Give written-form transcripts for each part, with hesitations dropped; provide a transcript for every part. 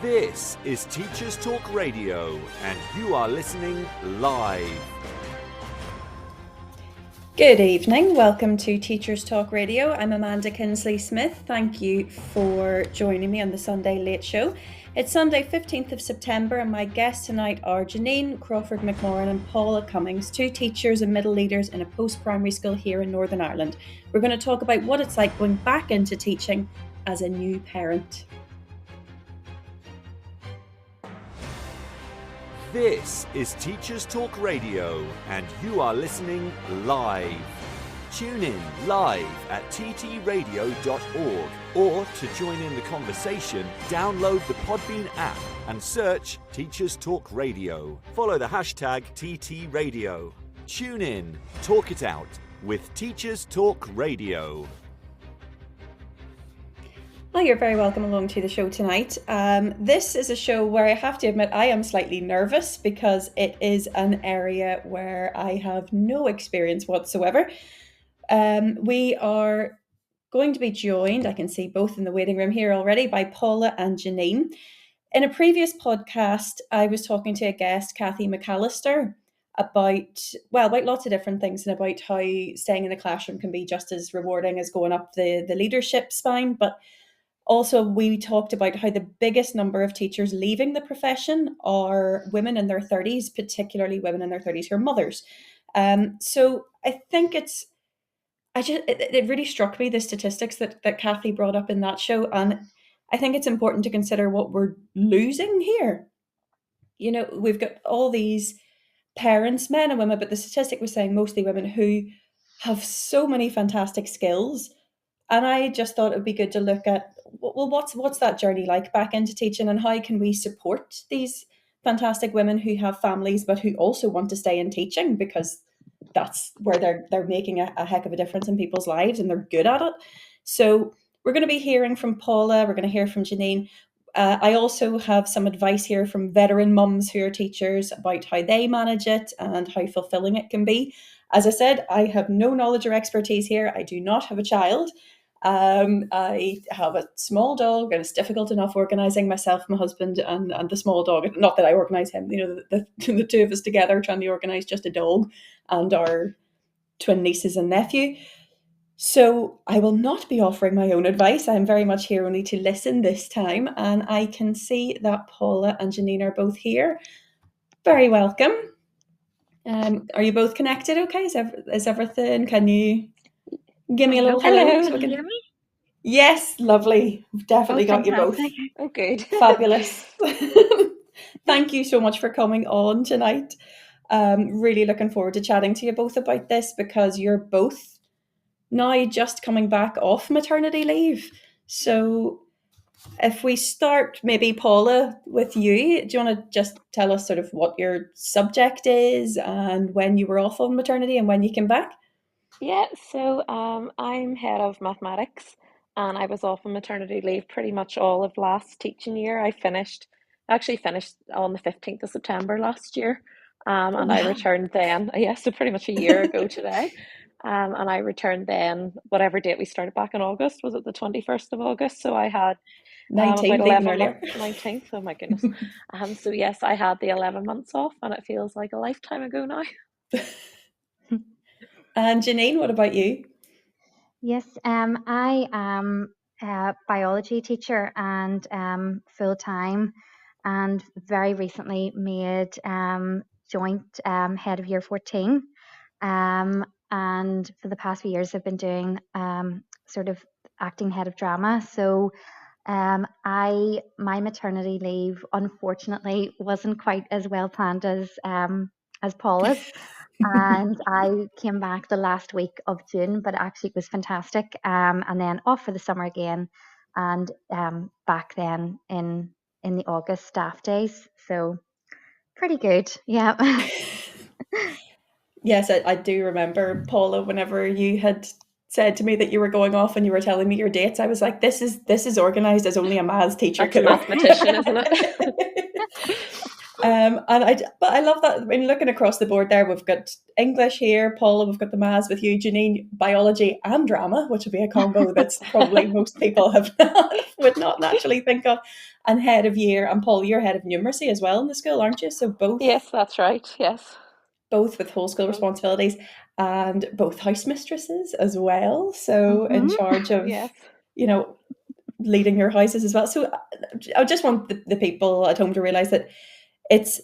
This is Teachers Talk Radio, and you are listening live. Good evening, welcome to Teachers Talk Radio. I'm Amanda Kinsley-Smith. Thank you for joining me on the Sunday Late Show. It's Sunday 15th of September and my guests tonight are Janine Crawford-McMorran and Paula Cummings, two teachers and middle leaders in a post-primary school here in Northern Ireland. We're going to talk about what it's like going back into teaching as a new parent. This is Teachers Talk Radio, and you are listening live. Tune in live at ttradio.org, or to join in the conversation, download the Podbean app and search Teachers Talk Radio. Follow the hashtag TTRadio. Tune in, talk it out with Teachers Talk Radio. Hi, you're very welcome along to the show tonight. This is a show where I have to admit I am slightly nervous because it is an area where I have no experience whatsoever. We are going to be joined, I can see both in the waiting room here already, by Paula and Janine. In a previous podcast, I was talking to a guest, Kathy McAllister, about lots of different things and about how staying in the classroom can be just as rewarding as going up the leadership spine. But also, we talked about how the biggest number of teachers leaving the profession are women in their 30s, particularly women in their 30s who are mothers. So I think it really struck me, the statistics that Kathy brought up in that show. And I think it's important to consider what we're losing here. You know, we've got all these parents, men and women, but the statistic was saying mostly women who have so many fantastic skills. And I just thought it would be good to look at, well, what's that journey like back into teaching, and how can we support these fantastic women who have families but who also want to stay in teaching, because that's where they're making a heck of a difference in people's lives and they're good at it. So we're going to be hearing from Paula, we're going to hear from Janine. I also have some advice here from veteran mums who are teachers about how they manage it and how fulfilling it can be. As I said, I have no knowledge or expertise here. I do not have a child. I have a small dog, and it's difficult enough organising myself, my husband, and the small dog. Not that I organise him, you know, the two of us together trying to organise just a dog and our twin nieces and nephew. So I will not be offering my own advice. I'm very much here only to listen this time, and I can see that Paula and Janine are both here. Very welcome. Are you both connected? Okay, is everything? Can you give me a little hello? So Can you hear me? Yes, lovely. We've definitely got you both. Oh, good. Fabulous. Thank you so much for coming on tonight. Really looking forward to chatting to you both about this, because you're both now just coming back off maternity leave. So if we start, maybe Paula, with you, do you want to just tell us sort of what your subject is and when you were off on maternity and when you came back? Yeah, so I'm head of mathematics, and I was off on maternity leave pretty much all of last teaching year. I actually finished on the 15th of September last year, and I returned then, so pretty much a year ago today. And I returned then, whatever date we started back in August, was it the 21st of August? So I had 19th, about 11 earlier. 19th, oh my goodness. So yes, I had the 11 months off, and it feels like a lifetime ago now. And Janine, what about you? Yes, I am a biology teacher and full-time, and very recently made joint head of year 14. And for the past few years, I've been doing sort of acting head of drama. So my maternity leave, unfortunately, wasn't quite as well planned as Paula's. And I came back the last week of June, but actually it was fantastic. And then off for the summer again, and back then in the August staff days. So pretty good, yeah. Yes, I do remember, Paula, whenever you had said to me that you were going off and you were telling me your dates, I was like, this is organised as only a maths teacher That's a could. mathematician, isn't it? But I love that. I mean, looking across the board there, we've got English here, Paula, we've got the maths with you, Janine, biology and drama, which would be a combo that's probably most people have would not naturally think of. And head of year, and Paul, you're head of numeracy as well in the school, aren't you? So Yes, that's right. Yes. both with whole school Both. responsibilities and both house mistresses as well. So in Hmm. charge of, Yes. you know, leading your houses as well. So I just want the people at home to realize that it's,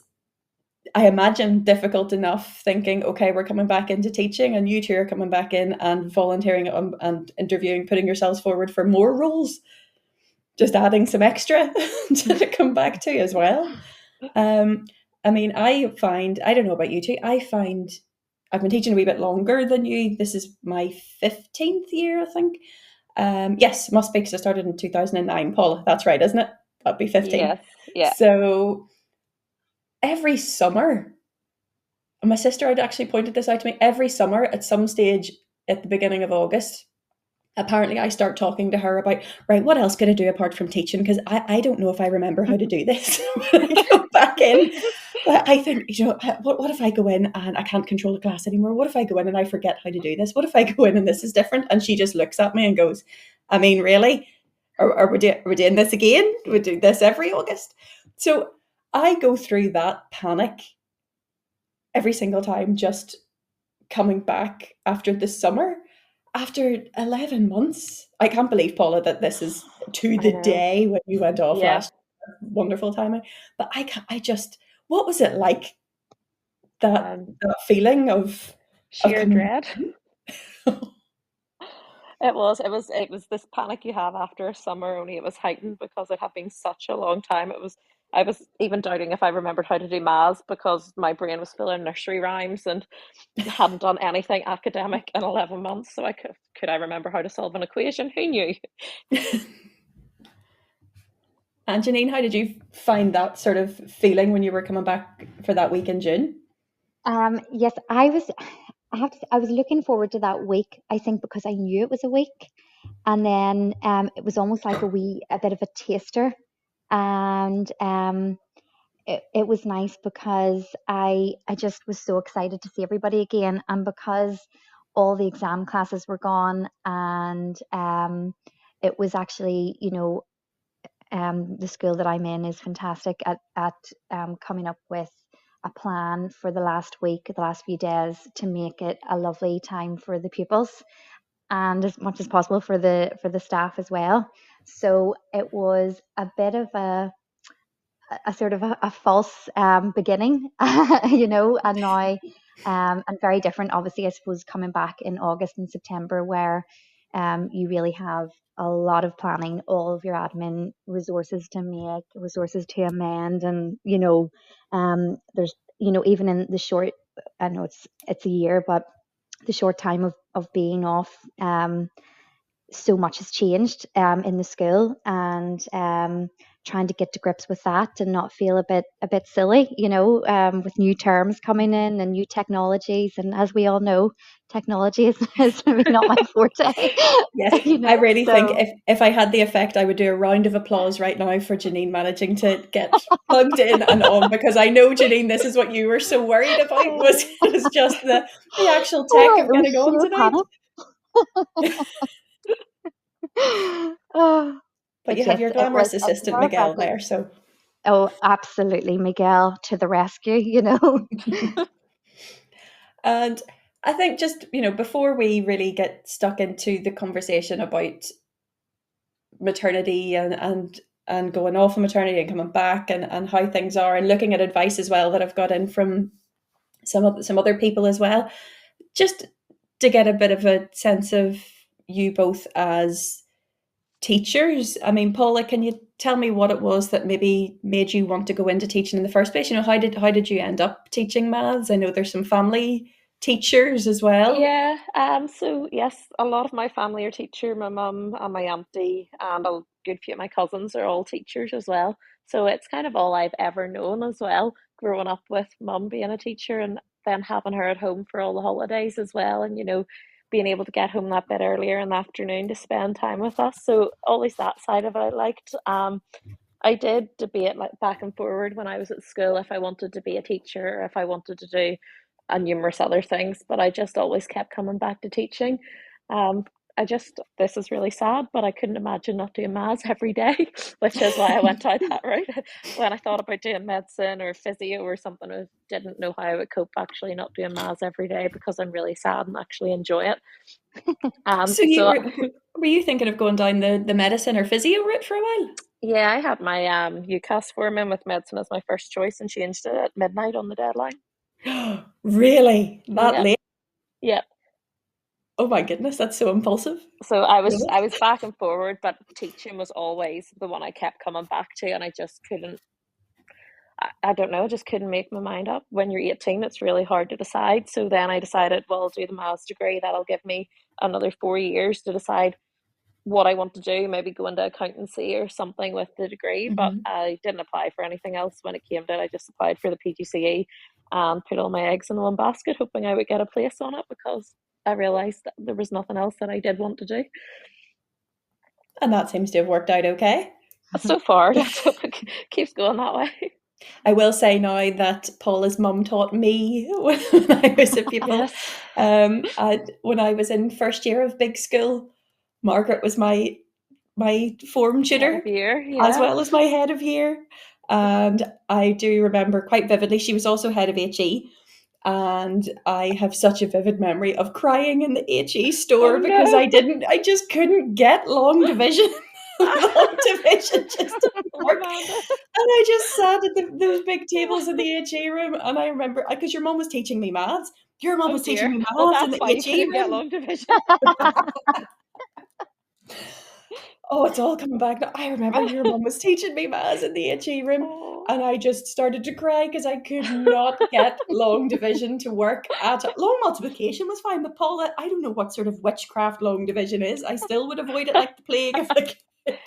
I imagine, difficult enough thinking, okay, we're coming back into teaching and you two are coming back in and volunteering and interviewing, putting yourselves forward for more roles, just adding some extra to come back to as well. Um, I mean, I find, I don't know about you two, I find I've been teaching a wee bit longer than you. This is my 15th year, I think. Yes, must be because I started in 2009. Paula, that's right, isn't it? That'd be 15. Yes. Yeah. So every summer, and my sister had actually pointed this out to me, every summer at some stage at the beginning of August, apparently I start talking to her about, right, what else could I do apart from teaching? Because I don't know if I remember how to do this when I go back in. But I think, what if I go in and I can't control the class anymore? What if I go in and I forget how to do this? What if I go in and this is different? And she just looks at me and goes, I mean, really? Are we doing this again? We do this every August. So I go through that panic every single time, just coming back after the summer. After 11 months, I can't believe, Paula, that this is to I the know. day when you went off Yeah. last year. Wonderful timing. But I just, what was it like, that Um, that feeling of sheer coming dread. back? It was this panic you have after a summer, only it was heightened because it had been such a long time. I was even doubting if I remembered how to do maths because my brain was full of nursery rhymes and hadn't done anything academic in 11 months. So could I remember how to solve an equation? Who knew? And Janine, how did you find that sort of feeling when you were coming back for that week in June? Yes, I was. I have to say, I was looking forward to that week. I think because I knew it was a week, and then it was almost like a bit of a taster, and it was nice because I just was so excited to see everybody again, and because all the exam classes were gone, and it was actually, the school that I'm in is fantastic at coming up with a plan for the last week, the last few days, to make it a lovely time for the pupils and as much as possible for the staff as well. So it was a bit of a sort of a false beginning, and now and very different, obviously, I suppose, coming back in August and September, where you really have a lot of planning, all of your admin resources to make, resources to amend, and there's even in the short, I know it's a year, but the short time of being off. So much has changed in the school, and trying to get to grips with that and not feel a bit silly, with new terms coming in and new technologies. And as we all know, technology is maybe not my forte. Yes, you I know. really think So if I had the effect, I would do a round of applause right now for Janine managing to get plugged in and on, because I know, Janine, this is what you were so worried about, was just the actual tech oh, of it was getting on sheer tonight. oh, But you but have yes, your it was glamorous a assistant very Miguel pleasant. there, so. Oh, absolutely, Miguel to the rescue. And I think, just, before we really get stuck into the conversation about maternity and going off of maternity and coming back, and how things are, and looking at advice as well that I've got in from some other people as well, just to get a bit of a sense of you both as teachers. I mean, Paula, can you tell me what it was that maybe made you want to go into teaching in the first place? How did you end up teaching maths? I know there's some family teachers as well. Yeah, so yes, a lot of my family are teacher. My mum and my auntie and a good few of my cousins are all teachers as well. So it's kind of all I've ever known as well, growing up with mum being a teacher and then having her at home for all the holidays as well, and being able to get home that bit earlier in the afternoon to spend time with us. So always that side of it I liked. I did debate like back and forward when I was at school if I wanted to be a teacher or if I wanted to do numerous other things, but I just always kept coming back to teaching. Um, this is really sad, but I couldn't imagine not doing maths every day, which is why I went down that route. When I thought about doing medicine or physio or something, I didn't know how I would cope actually not doing maths every day because I'm really sad and actually enjoy it. So So were you thinking of going down the medicine or physio route for a while? yeah, I had my UCAS form in with medicine as my first choice and changed it at midnight on the deadline. Really? That Yep, late? yep. Oh my goodness, that's so impulsive. So I was Really? I was back and forward, but teaching was always the one I kept coming back to, and I just couldn't. I don't know, I just couldn't make my mind up. When you're 18, it's really hard to decide. So then I decided, well, I'll do the maths degree. That'll give me another 4 years to decide what I want to do, maybe go into accountancy or something with the degree. But Hmm. I didn't apply for anything else when it came to it. I just applied for the PGCE and put all my eggs in one basket, hoping I would get a place on it because I realised that there was nothing else that I did want to do. And that seems to have worked out okay. So far, let's hope it keeps going that way. I will say now that Paula's mum taught me when I was a pupil. Yes, When I was in first year of big school, Margaret was my form head tutor of year, as yeah. well as my head of year. And I do remember quite vividly, she was also head of HE. And I have such a vivid memory of crying in the HE Oh store because no. I just couldn't get long division. Long division just didn't Oh, work. Amanda. And I just sat at those big tables in the HE room. And I remember, because your mum was teaching me maths. Your mum Oh was teaching dear. me Well, maths in that's the why you HE couldn't get room. long division. Oh, it's all coming back now. I remember your mum was teaching me maths in the HE room, Oh. and I just started to cry because I could not get long division to work at all. Long multiplication was fine, but Paula, I don't know what sort of witchcraft long division is. I still would avoid it like the plague if I could.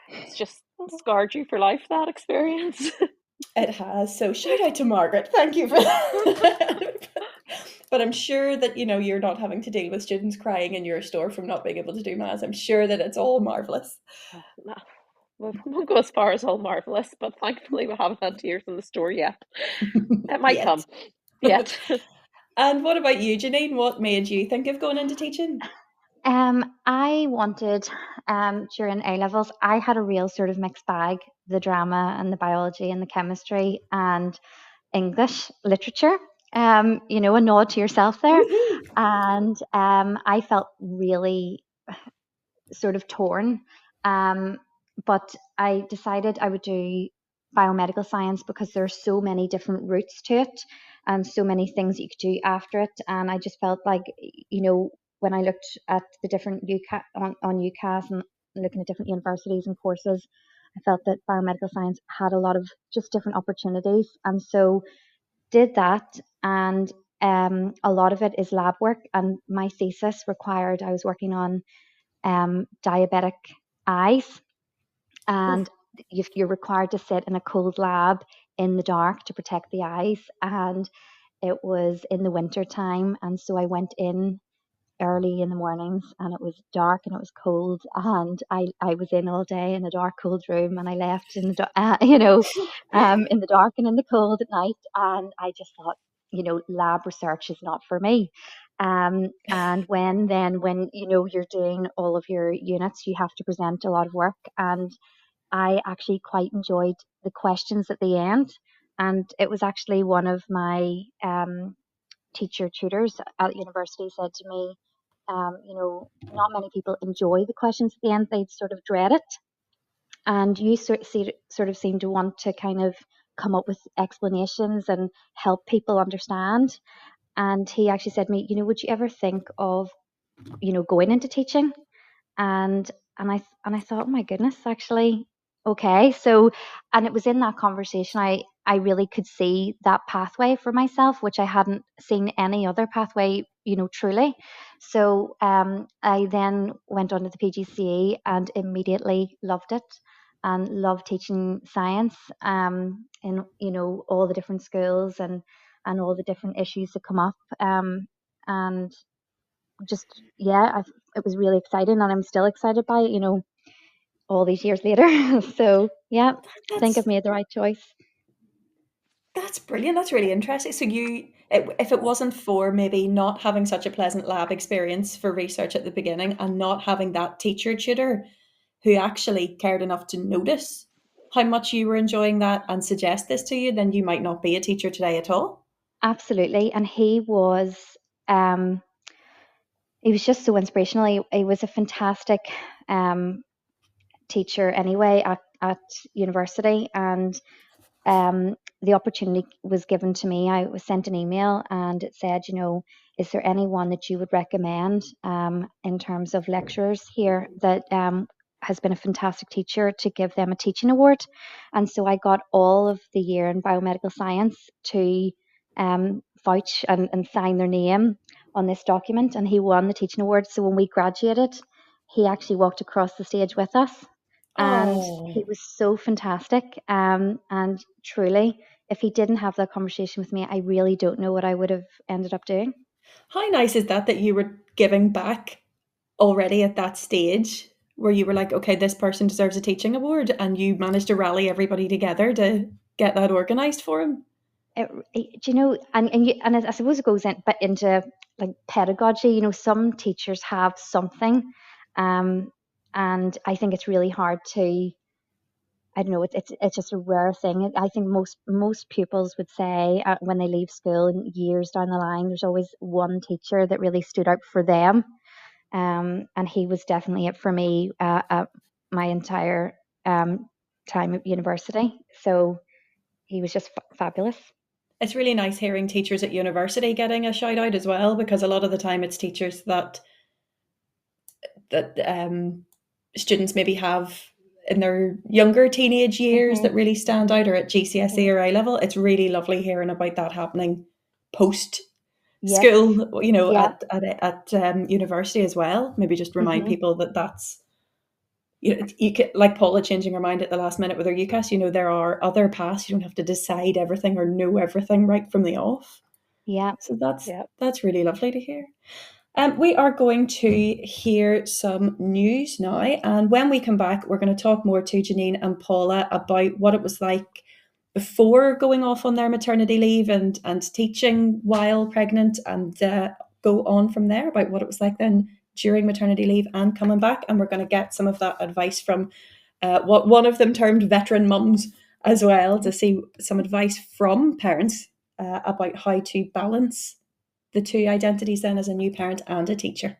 It's just scarred you for life, that experience. It has. So shout out to Margaret. Thank you for that. But I'm sure that you're not having to deal with students crying in your store from not being able to do maths. I'm sure that it's all marvelous. No, we won't go as far as all marvelous, but thankfully we haven't had tears in the store yet. It might Yet. come. Yet. And what about you, Janine? What made you think of going into teaching? I wanted, during A levels, I had a real sort of mixed bag, the drama and the biology and the chemistry and English literature. A nod to yourself there. Woohoo! And I felt really sort of torn. Um, but I decided I would do biomedical science because there are so many different routes to it and so many things you could do after it. And I just felt like, when I looked at the different UCAS on UCAS and looking at different universities and courses, I felt that biomedical science had a lot of just different opportunities. And so did that. And a lot of it is lab work. And my thesis required, I was working on diabetic eyes, Oof. and you're required to sit in a cold lab in the dark to protect the eyes. And it was in the winter time, and so I went in early in the mornings and it was dark and it was cold, and I was in all day in a dark cold room, and I left in the in the dark and in the cold at night, and I just thought, lab research is not for me. And when you're doing all of your units, you have to present a lot of work, and I actually quite enjoyed the questions at the end. And it was actually one of my teacher tutors at university said to me, not many people enjoy the questions at the end; they sort of dread it. And you sort of seem to want to kind of come up with explanations and help people understand. And he actually said to me, would you ever think of, going into teaching? and and I thought, oh my goodness, actually, okay. So, and it was in that conversation I really could see that pathway for myself, which I hadn't seen any other pathway, truly. So I then went on to the PGCE and immediately loved it and loved teaching science, in all the different schools and all the different issues that come up, and just, yeah, it was really exciting, and I'm still excited by it. all these years later. So yeah, I think I've made the right choice. That's brilliant. That's really interesting. So if it wasn't for maybe not having such a pleasant lab experience for research at the beginning and not having that teacher tutor who actually cared enough to notice how much you were enjoying that and suggest this to you, then you might not be a teacher today at all. Absolutely. And he was just so inspirational. He was a fantastic teacher anyway at university, and the opportunity was given to me. I was sent an email and it said, is there anyone that you would recommend in terms of lecturers here that has been a fantastic teacher, to give them a teaching award? And so I got all of the year in biomedical science to vouch and sign their name on this document, and he won the teaching award. So when we graduated, he actually walked across the stage with us. And he was so fantastic. And truly, if he didn't have that conversation with me, I really don't know what I would have ended up doing. How nice is that you were giving back already at that stage where you were like, okay, this person deserves a teaching award, and you managed to rally everybody together to get that organised for him? And I suppose it goes into like pedagogy. Some teachers have something, and I think it's really hard to, I don't know, it's just a rare thing. I think most pupils would say when they leave school and years down the line, there's always one teacher that really stood out for them. And he was definitely it for me my entire time at university. So he was just fabulous. It's really nice hearing teachers at university getting a shout out as well, because a lot of the time it's teachers that students maybe have in their younger teenage years that really stand out, or at GCSE or A level. It's really lovely hearing about that happening post school, at university as well. Maybe just remind people that's, you could, like Paula changing her mind at the last minute with her UCAS, there are other paths. You don't have to decide everything or know everything right from the off. Yeah. So that's really lovely to hear. We are going to hear some news now, and when we come back, we're going to talk more to Janine and Paula about what it was like before going off on their maternity leave and teaching while pregnant, and go on from there about what it was like then during maternity leave and coming back. And we're going to get some of that advice from what one of them termed veteran mums as well, to see some advice from parents about how to balance the two identities then as a new parent and a teacher.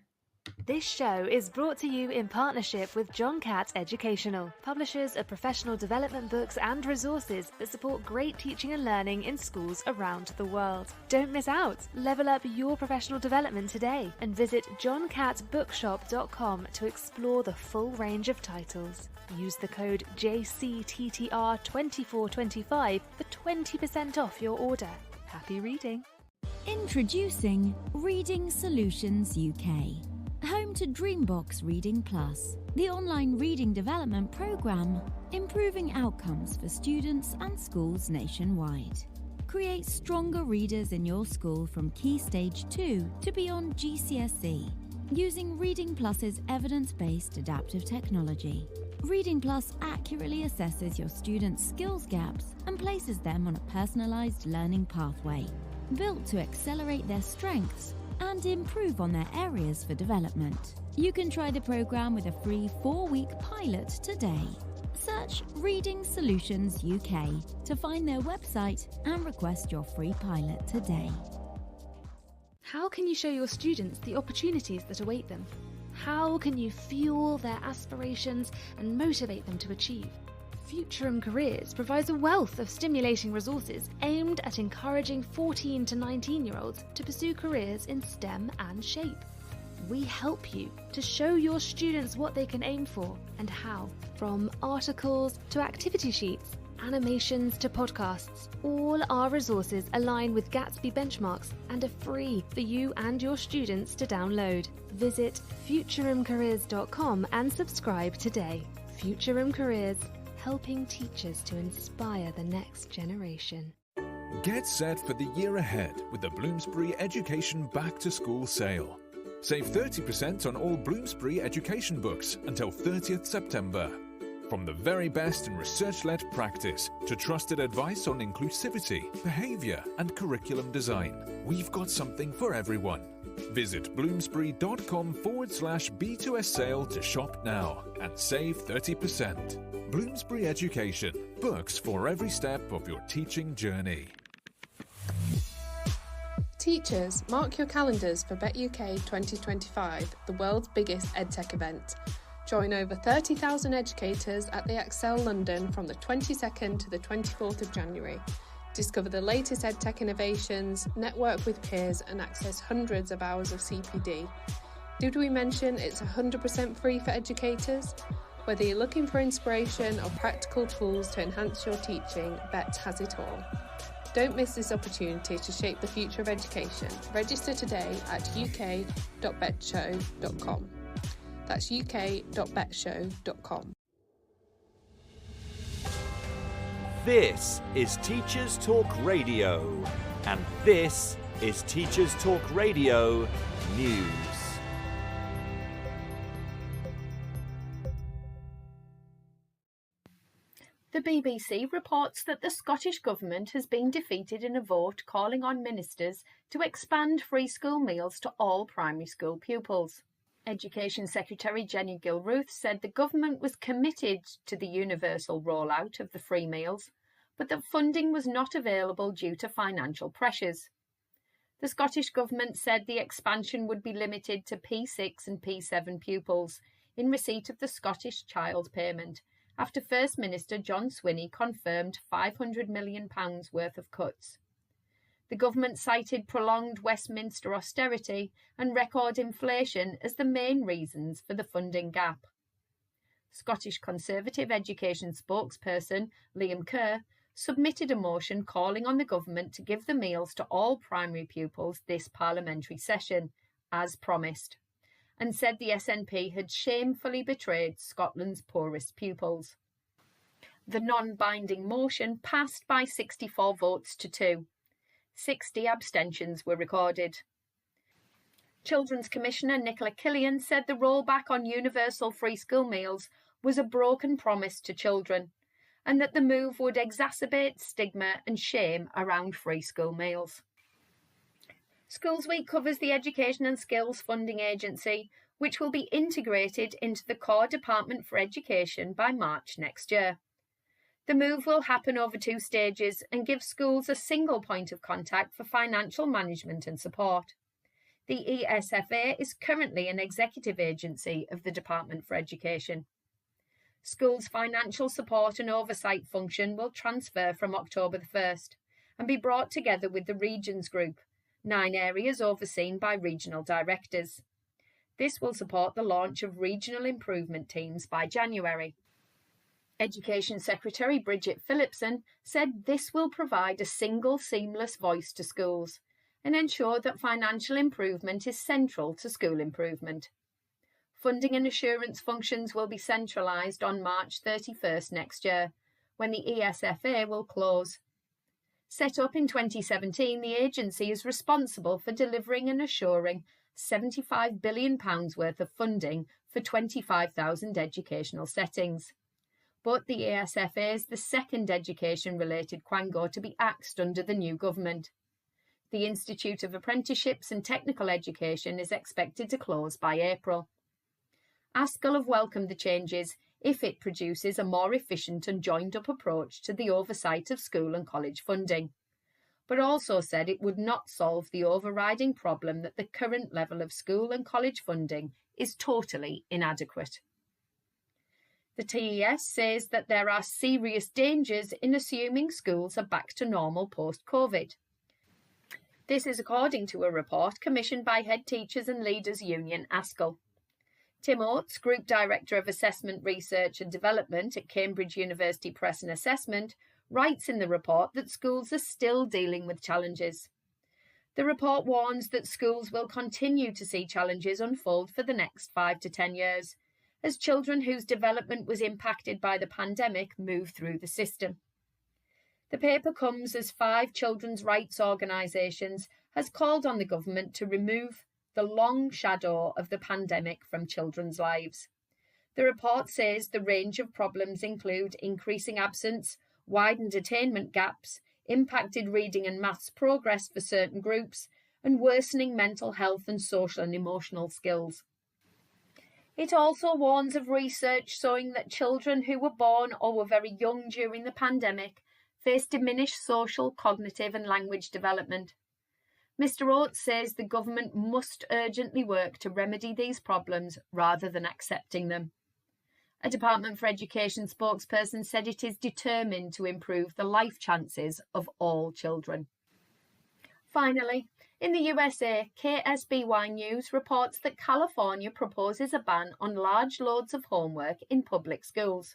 This show is brought to you in partnership with John Catt Educational, publishers of professional development books and resources that support great teaching and learning in schools around the world. Don't miss out. Level up your professional development today and visit johncattbookshop.com to explore the full range of titles. Use the code JCTTR2425 for 20% off your order. Happy reading. Introducing Reading Solutions UK, home to Dreambox Reading Plus, the online reading development programme, improving outcomes for students and schools nationwide. Create stronger readers in your school from Key Stage 2 to beyond GCSE, using Reading Plus's evidence-based adaptive technology. Reading Plus accurately assesses your students' skills gaps and places them on a personalised learning pathway, built to accelerate their strengths and improve on their areas for development. You can try the program with a free 4-week pilot today. Search Reading Solutions UK to find their website and request your free pilot today. How can you show your students the opportunities that await them? How can you fuel their aspirations and motivate them to achieve? Futurum Careers provides a wealth of stimulating resources aimed at encouraging 14 to 19-year-olds to pursue careers in STEM and SHAPE. We help you to show your students what they can aim for and how. From articles to activity sheets, animations to podcasts, all our resources align with Gatsby benchmarks and are free for you and your students to download. Visit futurumcareers.com and subscribe today. Futurum Careers, helping teachers to inspire the next generation. Get set for the year ahead with the Bloomsbury Education Back to School sale. Save 30% on all Bloomsbury education books until 30th September. From the very best in research-led practice to trusted advice on inclusivity, behaviour and curriculum design, we've got something for everyone. Visit bloomsbury.com/B2S sale to shop now and save 30%. Bloomsbury Education, books for every step of your teaching journey. Teachers, mark your calendars for BetUK 2025, the world's biggest EdTech event. Join over 30,000 educators at the Excel London from the 22nd to the 24th of January. Discover the latest EdTech innovations, network with peers and access hundreds of hours of CPD. Did we mention it's 100% free for educators? Whether you're looking for inspiration or practical tools to enhance your teaching, BET has it all. Don't miss this opportunity to shape the future of education. Register today at uk.betshow.com. That's uk.betshow.com. This is Teachers Talk Radio, and this is Teachers Talk Radio News. The BBC reports that the Scottish Government has been defeated in a vote calling on ministers to expand free school meals to all primary school pupils. Education Secretary Jenny Gilruth said the government was committed to the universal rollout of the free meals, but that funding was not available due to financial pressures. The Scottish Government said the expansion would be limited to P6 and P7 pupils in receipt of the Scottish Child Payment, after First Minister John Swinney confirmed £500 million worth of cuts. The government cited prolonged Westminster austerity and record inflation as the main reasons for the funding gap. Scottish Conservative education spokesperson Liam Kerr submitted a motion calling on the government to give the meals to all primary pupils this parliamentary session, as promised, and said the SNP had shamefully betrayed Scotland's poorest pupils. The non-binding motion passed by 64 votes to 2. 60 abstentions were recorded. Children's Commissioner Nicola Killian said the rollback on universal free school meals was a broken promise to children, and that the move would exacerbate stigma and shame around free school meals. Schools Week covers the Education and Skills Funding Agency, which will be integrated into the core Department for Education by March next year. The move will happen over 2 stages and give schools a single point of contact for financial management and support. The ESFA is currently an executive agency of the Department for Education. Schools' financial support and oversight function will transfer from October the 1st and be brought together with the Regions Group, 9 areas overseen by regional directors. This will support the launch of regional improvement teams by January. Education Secretary Bridget Phillipson said this will provide a single seamless voice to schools and ensure that financial improvement is central to school improvement. Funding and assurance functions will be centralised on March 31st next year, when the ESFA will close. Set up in 2017, the agency is responsible for delivering and assuring £75 billion worth of funding for 25,000 educational settings. But the ESFA is the second education-related quango to be axed under the new government. The Institute of Apprenticeships and Technical Education is expected to close by April. ASCL have welcomed the changes if it produces a more efficient and joined-up approach to the oversight of school and college funding, but also said it would not solve the overriding problem that the current level of school and college funding is totally inadequate. The TES says that there are serious dangers in assuming schools are back to normal post-COVID. This is according to a report commissioned by Head Teachers and Leaders Union ASCL. Tim Oates, Group Director of Assessment Research and Development at Cambridge University Press and Assessment, writes in the report that schools are still dealing with challenges. The report warns that schools will continue to see challenges unfold for the next 5 to 10 years, as children whose development was impacted by the pandemic move through the system. The paper comes as 5 children's rights organisations has called on the government to remove the long shadow of the pandemic from children's lives. The report says the range of problems include increasing absence, widened attainment gaps, impacted reading and maths progress for certain groups, and worsening mental health and social and emotional skills. It also warns of research showing that children who were born or were very young during the pandemic face diminished social, cognitive and language development. Mr. Oates says the government must urgently work to remedy these problems rather than accepting them. A Department for Education spokesperson said it is determined to improve the life chances of all children. Finally, in the USA, KSBY News reports that California proposes a ban on large loads of homework in public schools.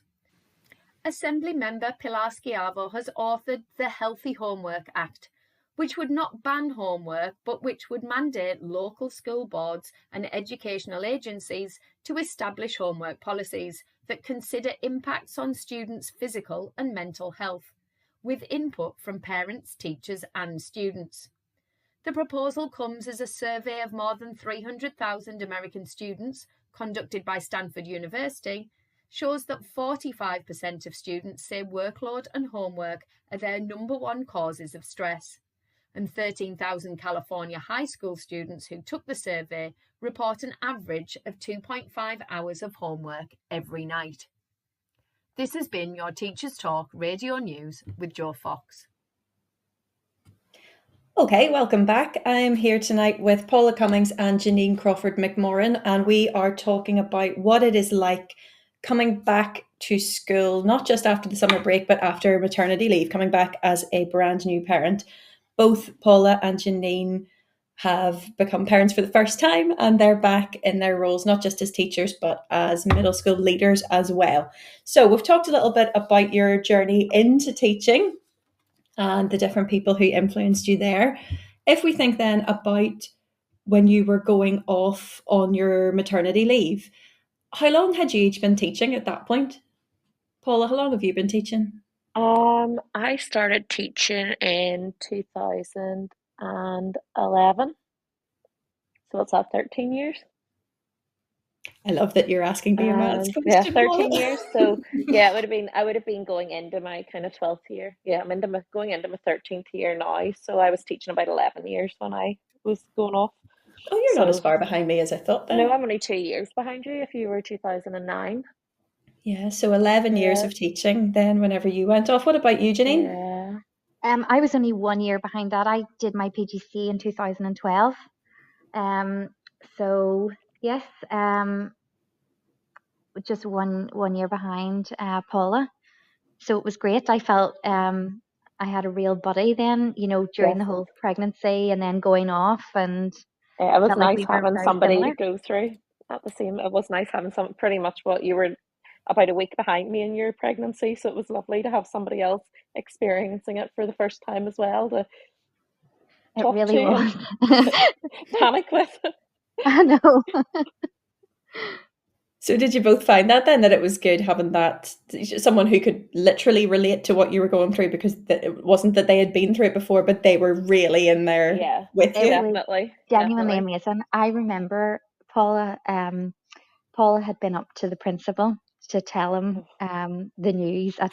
Assembly member Pilar Schiavo has authored the Healthy Homework Act, which would not ban homework, but which would mandate local school boards and educational agencies to establish homework policies that consider impacts on students' physical and mental health, with input from parents, teachers and students. The proposal comes as a survey of more than 300,000 American students, conducted by Stanford University, shows that 45% of students say workload and homework are their number one causes of stress. And 13,000 California high school students who took the survey report an average of 2.5 hours of homework every night. This has been your Teachers Talk Radio News with Jo Fox. Okay, welcome back. I'm here tonight with Paula Cummings and Janine Crawford-McMorran, and we are talking about what it is like coming back to school, not just after the summer break, but after maternity leave, coming back as a brand new parent. Both Paula and Janine have become parents for the first time, and they're back in their roles, not just as teachers, but as middle school leaders as well. So we've talked a little bit about your journey into teaching and the different people who influenced you there. If we think then about when you were going off on your maternity leave, how long had you each been teaching at that point? Paula, how long have you been teaching? I started teaching in 2011. So what's that, 13 years? I love that you're asking me a maths question. Yeah, 13 years. So yeah, I would have been going into my kind of 12th year. Yeah, I'm going into my 13th year now. So I was teaching about 11 years when I was going off. Oh, you're not as far behind me as I thought then. No, I'm only 2 years behind you if you were 2009. Yeah, so 11 years of teaching then whenever you went off. What about you, Janine? Yeah. I was only 1 year behind that. I did my PGC in 2012. So yes, just one year behind Paula. So it was great. I felt I had a real buddy then, during the whole pregnancy and then going off, and it was felt nice like we were having very somebody similar. to go through at the same. It was nice having some pretty much what you were about a week behind me in your pregnancy, so it was lovely to have somebody else experiencing it for the first time as well to talk really to was. and panic with. I know. So did you both find that then, that it was good having that someone who could literally relate to what you were going through, because it wasn't that they had been through it before, but they were really in there with you? Definitely. Genuinely amazing. I remember Paula had been up to the principal to tell him the news at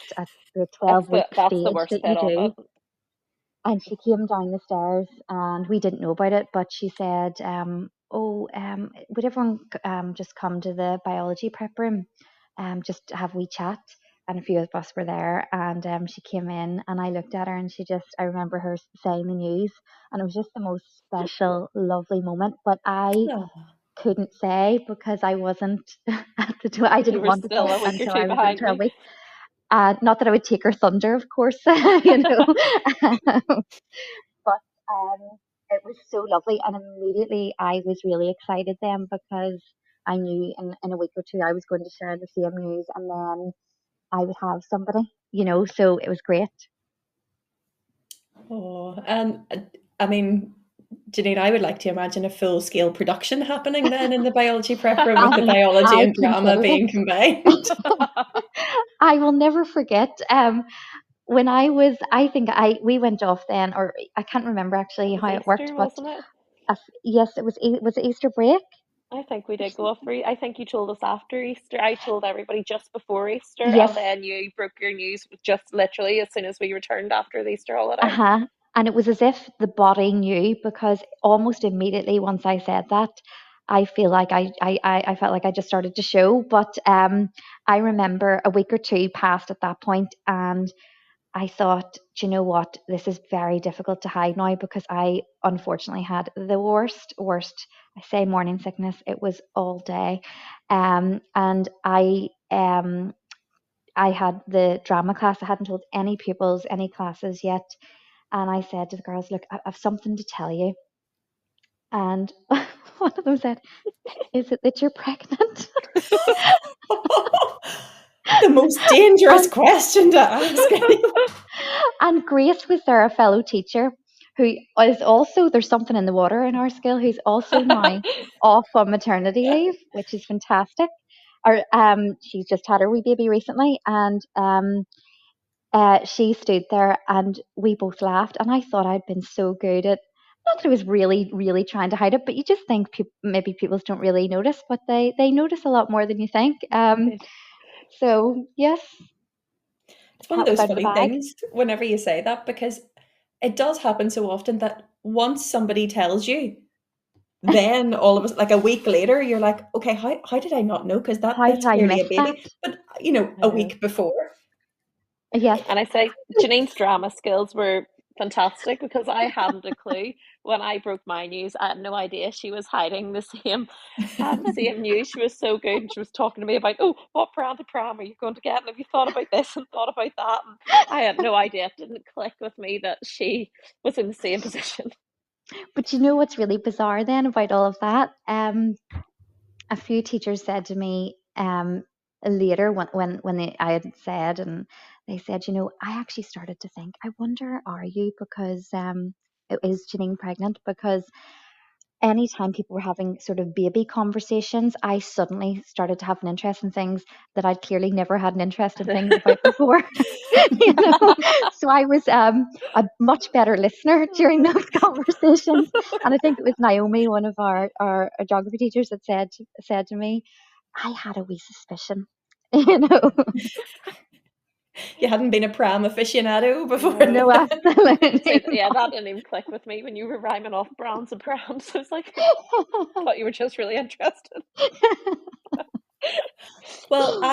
the 12-week that's stage the worst that bit you do. of it. And she came down the stairs and we didn't know about it, but she said, would everyone just come to the biology prep room just to have a wee chat? And a few of us were there, and she came in and I looked at her and I remember her saying the news, and it was just the most special, lovely moment. But I couldn't say because I wasn't at the door. I didn't want to say it until I was in 12 weeks. Not that I would take her thunder, of course, but it was so lovely, and immediately I was really excited then because I knew in a week or two I was going to share the same news, and then I would have somebody, so it was great. Oh, and I mean, Janine, I would like to imagine a full-scale production happening then in the biology prep room with the biology and drama being combined. I will never forget when we went off then, or I can't remember actually how it worked, but wasn't it? yes, it was Easter break. I think we did go off for. I think you told us after Easter. I told everybody just before Easter, Yes. and then you broke your news just literally as soon as we returned after the Easter holiday. Uh-huh. And it was as if the body knew, because almost immediately once I said that, I feel like I felt like I just started to show. But I remember a week or two passed at that point, and I thought, do you know what? This is very difficult to hide now, because I unfortunately had the worst, I say morning sickness. It was all day. And I had the drama class. I hadn't told any pupils, any classes yet. And I said to the girls, look, I have something to tell you. And one of them said, is it that you're pregnant? The most dangerous And- question to ask anyone. And Grace was there, a fellow teacher, who is also, there's something in the water in our school, who's also now off on maternity leave, which is fantastic. Or she's just had her wee baby recently, and she stood there and we both laughed. And I thought I'd been so good at, not that I was really, really trying to hide it, but you just think maybe people don't really notice, but they notice a lot more than you think. So, yes, It's one of cat was those out of the funny bag. things whenever you say that, because it does happen so often that once somebody tells you, then all of us, like a week later, you're like, okay, how did I not know? Because How did that's I clearly miss a baby. that? But I a know. week before. Yes. And I say Janine's drama skills were fantastic because I hadn't a clue when I broke my news. I had no idea she was hiding the same news. She was so good, and she was talking to me about, oh, what brand of pram are you going to get? And have you thought about this and thought about that? And I had no idea. It didn't click with me that she was in the same position. But you know what's really bizarre then about all of that? A few teachers said to me later I had said, and they said, I actually started to think, I wonder, are you, because is Janine pregnant? Because anytime people were having sort of baby conversations, I suddenly started to have an interest in things that I'd clearly never had an interest in things about before. So I was a much better listener during those conversations. And I think it was Naomi, one of our geography teachers, that said to me, I had a wee suspicion. You hadn't been a pram aficionado before. No, absolutely. Yeah, that didn't even click with me when you were rhyming off brands and prams. I was like, I thought you were just really interested. Well,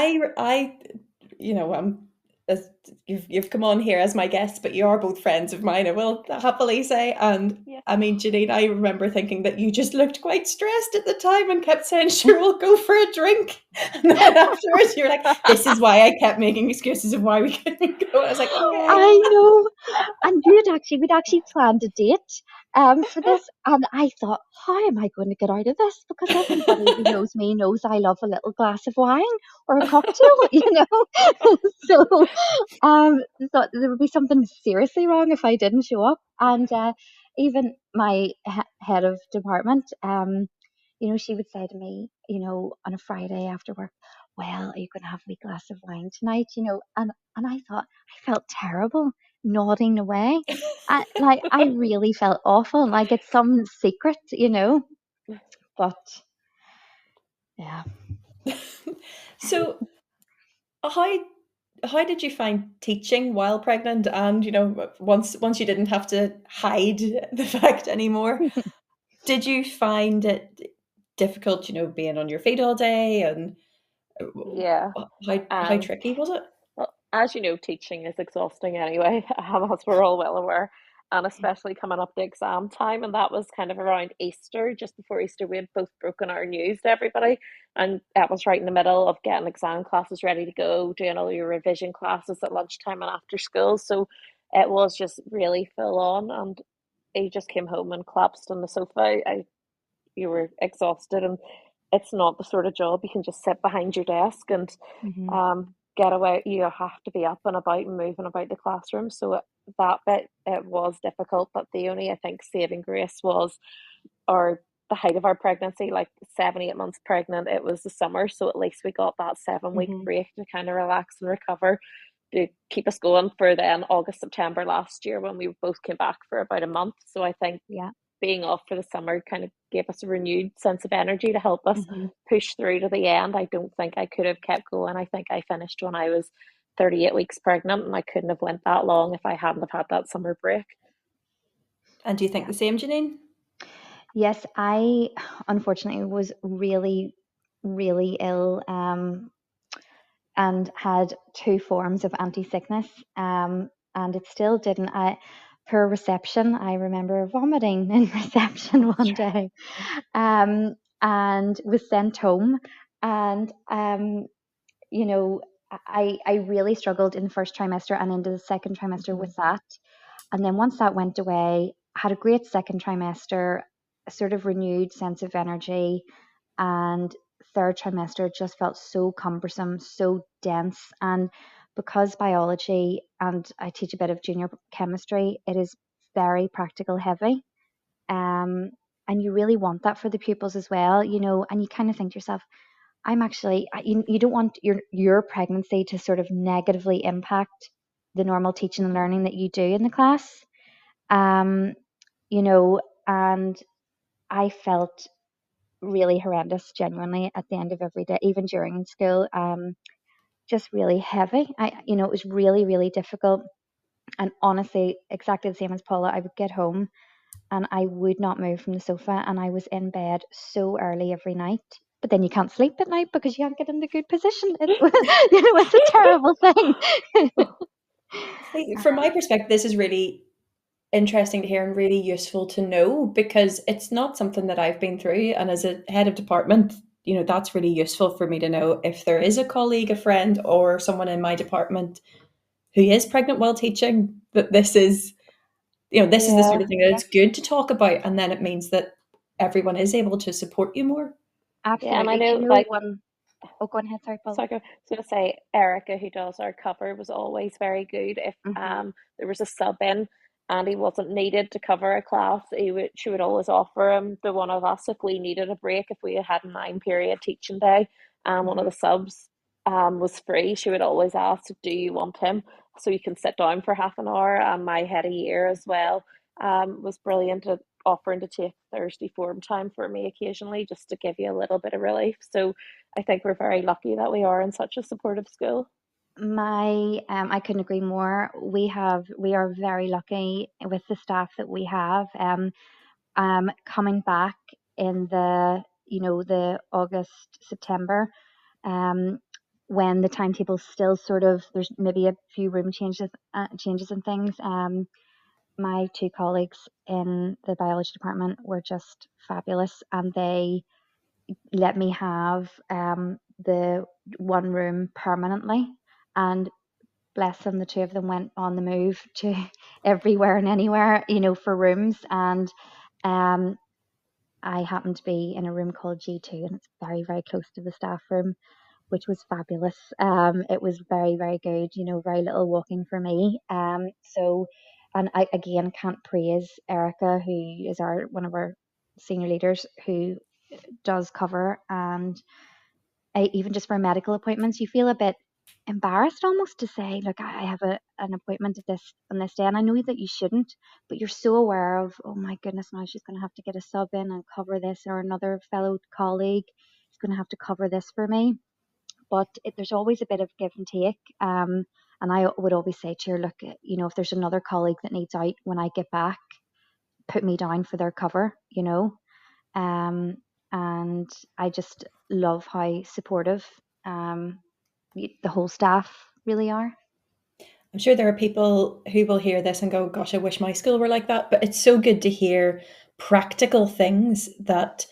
as you've come on here as my guest, but you are both friends of mine, I will happily say. And Yeah. I mean, Janine, I remember thinking that you just looked quite stressed at the time and kept saying, sure, we'll go for a drink. And then afterwards you were like, this is why I kept making excuses of why we couldn't go. I was like, okay. I know. And we'd actually planned a date for this, and I thought, how am I going to get out of this? Because everybody who knows me knows I love a little glass of wine or a cocktail. So thought there would be something seriously wrong if I didn't show up. And even my head of department, she would say to me, on a Friday after work, well, are you going to have a wee glass of wine tonight? And I thought, I felt terrible nodding away. I really felt awful, like it's some secret, but yeah. So how did you find teaching while pregnant, and once you didn't have to hide the fact anymore? Did you find it difficult, being on your feet all day, and Yeah. how tricky was it? Well, as you know, teaching is exhausting anyway, as we're all well aware, and especially coming up to exam time. And that was kind of around Easter, just before Easter, we had both broken our news to everybody. And that was right in the middle of getting exam classes ready to go, doing all your revision classes at lunchtime and after school. So it was just really full on. And I just came home and collapsed on the sofa. You were exhausted, and it's not the sort of job you can just sit behind your desk and Mhm. get away. You have to be up and about and moving about the classroom. So that bit, it was difficult, but the only, I think, saving grace was the height of our pregnancy, like 7-8 months pregnant. It was the summer, so at least we got that 7-week Mhm. break to kind of relax and recover, to keep us going for then August, September last year, when we both came back for about a month. So I think Yeah. being off for the summer kind of gave us a renewed sense of energy to help us push through to the end. I don't think I could have kept going. I think I finished when I was 38 weeks pregnant, and I couldn't have went that long if I hadn't have had that summer break. And do you think the same, Janine? Yes, I unfortunately was really, really ill, and had 2 forms of anti-sickness, and it still didn't. Per reception, I remember vomiting in reception one day, and was sent home. And you know, I really struggled in the first trimester and into the second trimester with that. And then once that went away, had a great second trimester, a sort of renewed sense of energy, and third trimester just felt so cumbersome, so dense. And because biology, and I teach a bit of junior chemistry, it is very practical heavy. And you really want that for the pupils as well, you know, and you kind of think to yourself, you don't want your pregnancy to sort of negatively impact the normal teaching and learning that you do in the class. You know, and I felt really horrendous, genuinely, at the end of every day, even during school. Just really heavy. It was really, really difficult. And honestly, exactly the same as Paula, I would get home and I would not move from the sofa, and I was in bed so early every night. But then you can't sleep at night because you can't get in the good position. It's a terrible thing. From my perspective, this is really interesting to hear and really useful to know, because it's not something that I've been through. And as a head of department, you know, that's really useful for me to know if there is a colleague, a friend, or someone in my department who is pregnant while teaching, that this is, this is the sort of thing that it's good to talk about. And then it means that everyone is able to support you more. Absolutely. Yeah, and I know, Oh, go ahead. Sorry, Paul. So I was going to say, Erica, who does our cover, was always very good. If there was a sub in and he wasn't needed to cover a class, she would always offer him to one of us if we needed a break. If we had a 9-period teaching day and one of the subs was free, she would always ask, do you want him? So you can sit down for half an hour. And my head of year as well was brilliant at offering to take Thursday form time for me occasionally, just to give you a little bit of relief. So I think we're very lucky that we are in such a supportive school. I couldn't agree more. We are very lucky with the staff that we have. Coming back in the August, September, when the timetable's still sort of, there's maybe a few room changes and things. My 2 colleagues in the biology department were just fabulous, and they let me have the one room permanently, and bless them, the 2 of them went on the move to everywhere and anywhere, for rooms. And I happened to be in a room called G2, and it's very, very close to the staff room, which was fabulous. It was very, very good, very little walking for me. And I, again, can't praise Erica, who is one of our senior leaders, who does cover. And even just for medical appointments, you feel a bit embarrassed almost to say, look, I have an appointment on this day, and I know that you shouldn't, but you're so aware of, oh my goodness, now she's going to have to get a sub in and cover this, or another fellow colleague is going to have to cover this for me. But there's always a bit of give and take. And I would always say to her, look, if there's another colleague that needs out when I get back, put me down for their cover, And I just love how supportive the whole staff really are. I'm sure there are people who will hear this and go, gosh, I wish my school were like that. But it's so good to hear practical things that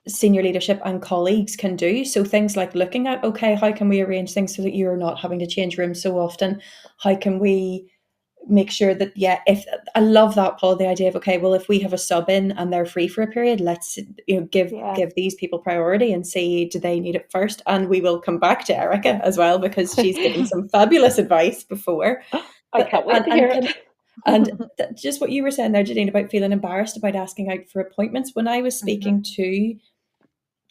senior leadership and colleagues can do. So things like looking at, okay, how can we arrange things so that you're not having to change rooms so often? How can we make sure that, if I love that, Paul, the idea of, okay, well, if we have a sub in and they're free for a period, let's give these people priority and see, do they need it first? And we will come back to Erica as well, because she's given some fabulous advice before. I can't wait to hear it. And just what you were saying there, Janine, about feeling embarrassed about asking out for appointments. When I was speaking to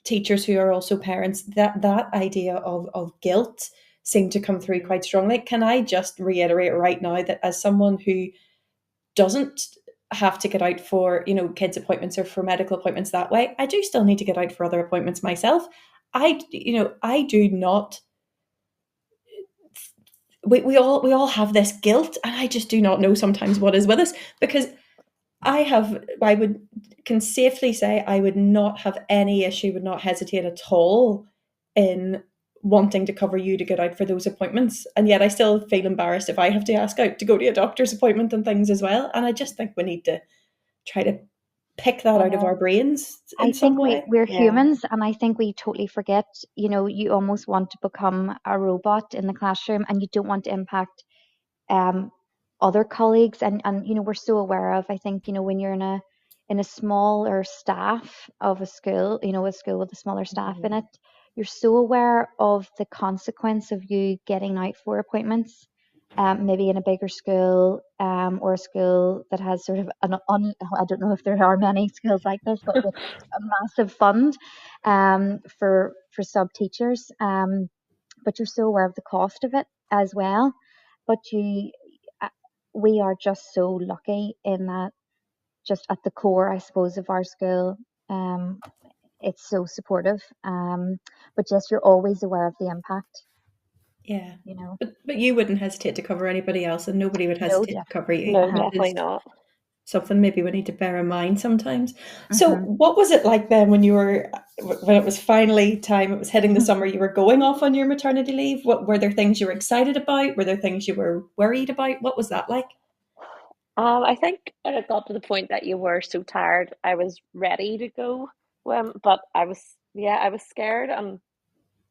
teachers who are also parents, that idea of guilt seemed to come through quite strongly. Can I just reiterate right now that as someone who doesn't have to get out for, kids' appointments or for medical appointments that way. I do still need to get out for other appointments myself. I do not. We all have this guilt, and I just do not know sometimes what is with us, because I can safely say I would not have any issue, would not hesitate at all in wanting to cover you to get out for those appointments. And yet I still feel embarrassed if I have to ask out to go to a doctor's appointment and things as well. And I just think we need to try to pick that out of our brains in some way. We're humans, and I think we totally forget, you almost want to become a robot in the classroom, and you don't want to impact other colleagues, and we're so aware of, I think, when you're in a smaller staff of a school, a school with a smaller staff in it, you're so aware of the consequence of you getting out for appointments. Maybe in a bigger school, or a school that has sort of I don't know if there are many schools like this, but with a massive fund for sub teachers. But you're so aware of the cost of it as well. But we are just so lucky in that, just at the core, I suppose, of our school, it's so supportive. But yes, you're always aware of the impact. Yeah, but you wouldn't hesitate to cover anybody else, and nobody would hesitate to cover you. No, definitely not. Something maybe we need to bear in mind sometimes. So what was it like then when it was finally time, it was hitting the summer, you were going off on your maternity leave? Were there things you were excited about? Were there things you were worried about? What was that like? I think it got to the point that you were so tired, I was ready to go. But I was scared, and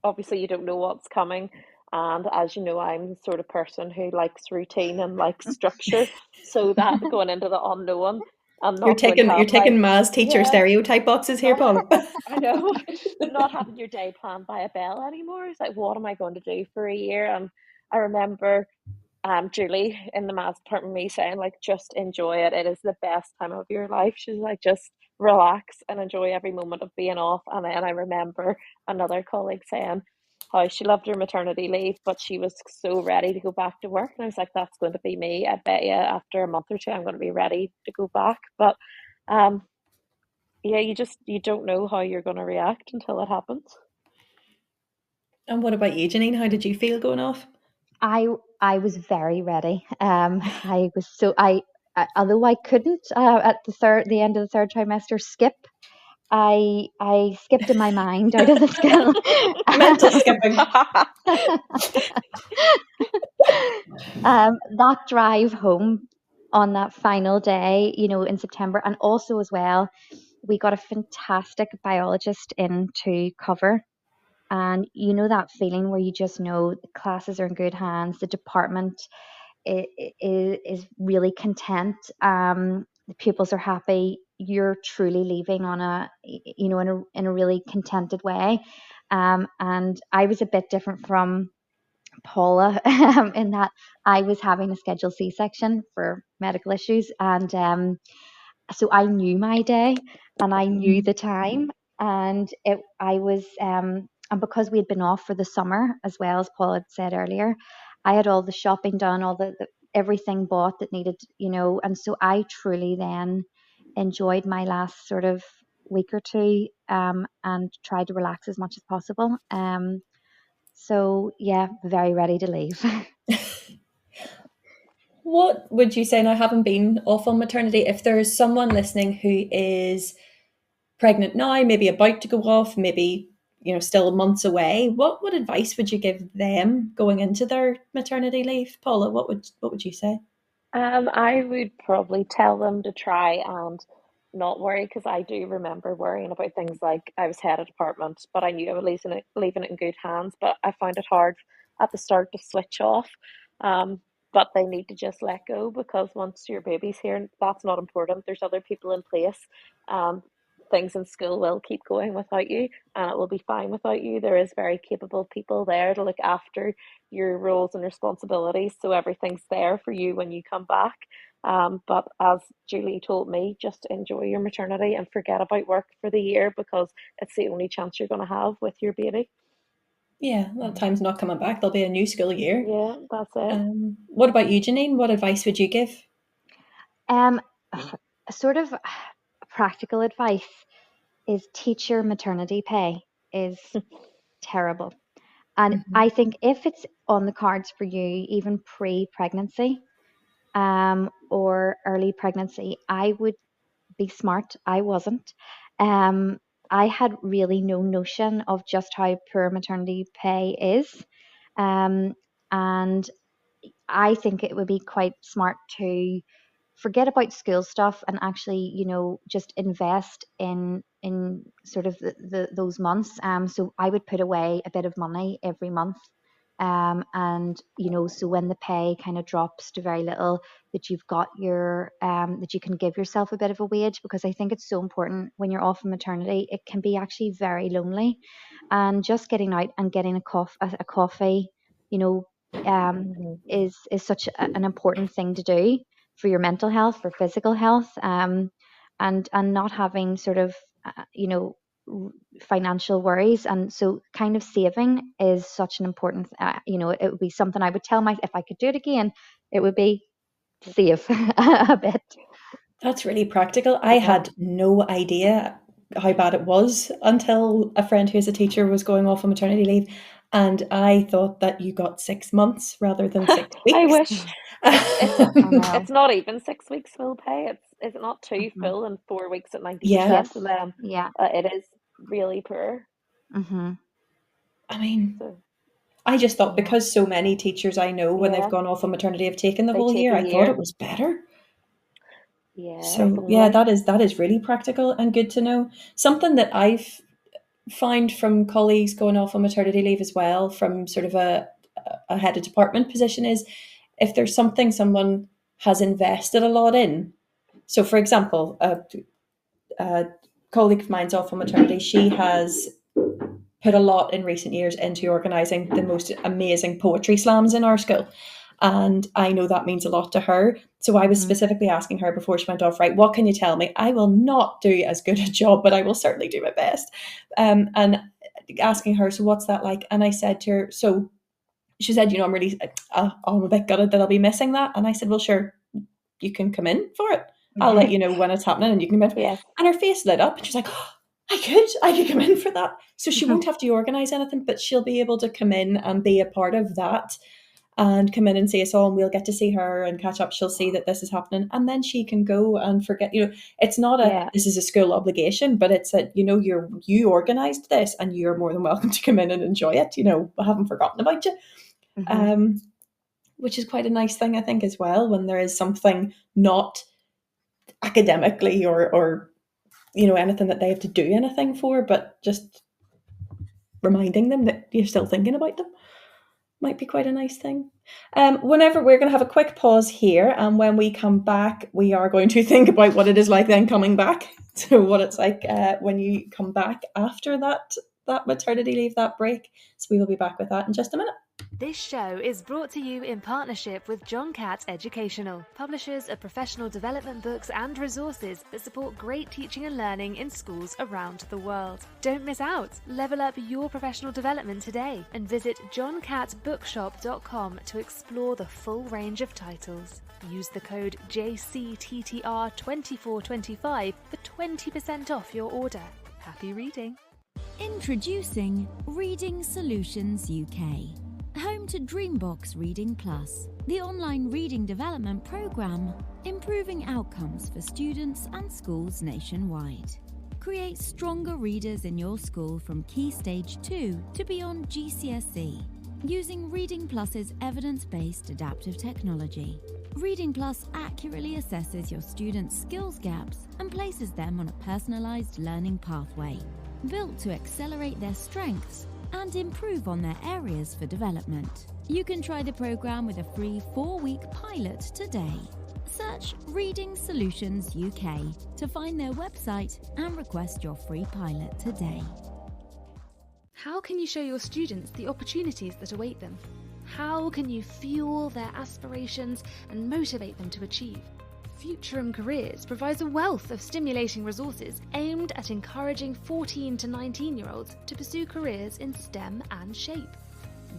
obviously you don't know what's coming. And as you know, I'm the sort of person who likes routine and likes structure. So that going into the unknown and You're not going to taking have Ma's teacher stereotype boxes here, Paula. I know, not having your day planned by a bell anymore. It's like, what am I going to do for a year? And I remember Julie in the maths department, me saying, like, just enjoy it. It is the best time of your life. She's like, just relax and enjoy every moment of being off. And then I remember another colleague saying how she loved her maternity leave, but she was so ready to go back to work. And I was like, that's going to be me. I bet you after a month or two, I'm going to be ready to go back. But yeah, you don't know how you're going to react until it happens. And what about you, Janine? How did you feel going off? I was very ready. I was although I couldn't at the end of the third trimester skip. I skipped in my mind out of the school. Mental skipping. That drive home on that final day, in September, and also as well, we got a fantastic biologist in to cover. And that feeling where you just know the classes are in good hands, the department is really content, the pupils are happy, you're truly leaving on in a really contented way. And I was a bit different from Paula in that I was having a scheduled C-section for medical issues, and so I knew my day and I knew the time, and and because we had been off for the summer, as well as Paul had said earlier, I had all the shopping done, all the everything bought that needed, and so I truly then enjoyed my last sort of week or two, and tried to relax as much as possible. So yeah, very ready to leave. What would you say, now having been off on maternity, if there's someone listening who is pregnant now, maybe about to go off, maybe still months away, what advice would you give them going into their maternity leave? Paula, what would you say? I would probably tell them to try and not worry, because I do remember worrying about things like I was head of department, but I knew I was leaving it in good hands. But I found it hard at the start to switch off. But they need to just let go, because once your baby's here, that's not important. There's other people in place. Um, Things in school will keep going without you, and it will be fine without you. There is very capable people there to look after your roles and responsibilities, so everything's there for you when you come back. But as Julie told me, just enjoy your maternity and forget about work for the year, because it's the only chance you're going to have with your baby. Yeah, that time's not coming back. There'll be a new school year. Yeah, that's it. What about you, Janine? What advice would you give? sort of practical advice is teacher maternity pay is terrible. And I think if it's on the cards for you, even pre-pregnancy or early pregnancy, I would be smart. I wasn't. I had really no notion of just how poor maternity pay is. And I think it would be quite smart to forget about school stuff and actually, just invest in sort of those months. So I would put away a bit of money every month. And so when the pay kind of drops to very little, that you've got that you can give yourself a bit of a wage, because I think it's so important when you're off on maternity. It can be actually very lonely, and just getting out and getting a coffee, is such an important thing to do for your mental health, for physical health, and not having sort of financial worries. And so kind of saving is such an important it would be something I would tell myself, if I could do it again, it would be save a bit. That's really practical. I had no idea how bad it was until a friend who's a teacher was going off on maternity leave, and I thought that you got 6 months rather than 6 weeks. I wish. It's not even 6 weeks full pay. Is it not 2 full and 4 weeks at 90%? Yes. And then it is really poor. I mean, I just thought because so many teachers I know when they've gone off on maternity have taken the whole year, I thought it was better. Yeah. So yeah, that is really practical and good to know. Something that I've found from colleagues going off on maternity leave as well, from sort of a head of department position, is if there's something someone has invested a lot in. So for example, a colleague of mine's off on maternity. She has put a lot in recent years into organising the most amazing poetry slams in our school. And I know that means a lot to her. So I was specifically asking her before she went off, right, what can you tell me? I will not do as good a job, but I will certainly do my best. And asking her, so what's that like? And I said to her, so she said, I'm really, I'm a bit gutted that I'll be missing that. And I said, well, sure, you can come in for it. I'll let you know when it's happening and you can come in. Yes. And her face lit up and she's like, oh, I could come in for that. So she won't have to organise anything, but she'll be able to come in and be a part of that and come in and see us all, and we'll get to see her and catch up. She'll see that this is happening, and then she can go and forget, it's not this is a school obligation, but it's that, you organised this and you're more than welcome to come in and enjoy it. I haven't forgotten about you. Which is quite a nice thing, I think, as well, when there is something not academically or anything that they have to do anything for, but just reminding them that you're still thinking about them might be quite a nice thing. Whenever we're going to have a quick pause here, and when we come back, we are going to think about what it is like then coming back. So what it's like when you come back after that maternity leave, that break. So we will be back with that in just a minute. This show is brought to you in partnership with John Catt Educational, publishers of professional development books and resources that support great teaching and learning in schools around the world. Don't miss out. Level up your professional development today and visit johncattbookshop.com to explore the full range of titles. Use the code JCTTR2425 for 20% off your order. Happy reading. Introducing Reading Solutions UK. Home to Dreambox Reading Plus, the online reading development program, improving outcomes for students and schools nationwide. Create stronger readers in your school from Key Stage 2 to beyond GCSE, using Reading Plus's evidence-based adaptive technology. Reading Plus accurately assesses your students' skills gaps and places them on a personalised learning pathway, built to accelerate their strengths and improve on their areas for development. You can try the program with a free 4-week pilot today. Search Reading Solutions UK to find their website and request your free pilot today. How can you show your students the opportunities that await them? How can you fuel their aspirations and motivate them to achieve? Future Careers provides a wealth of stimulating resources aimed at encouraging 14 to 19-year-olds to pursue careers in STEM and SHAPE.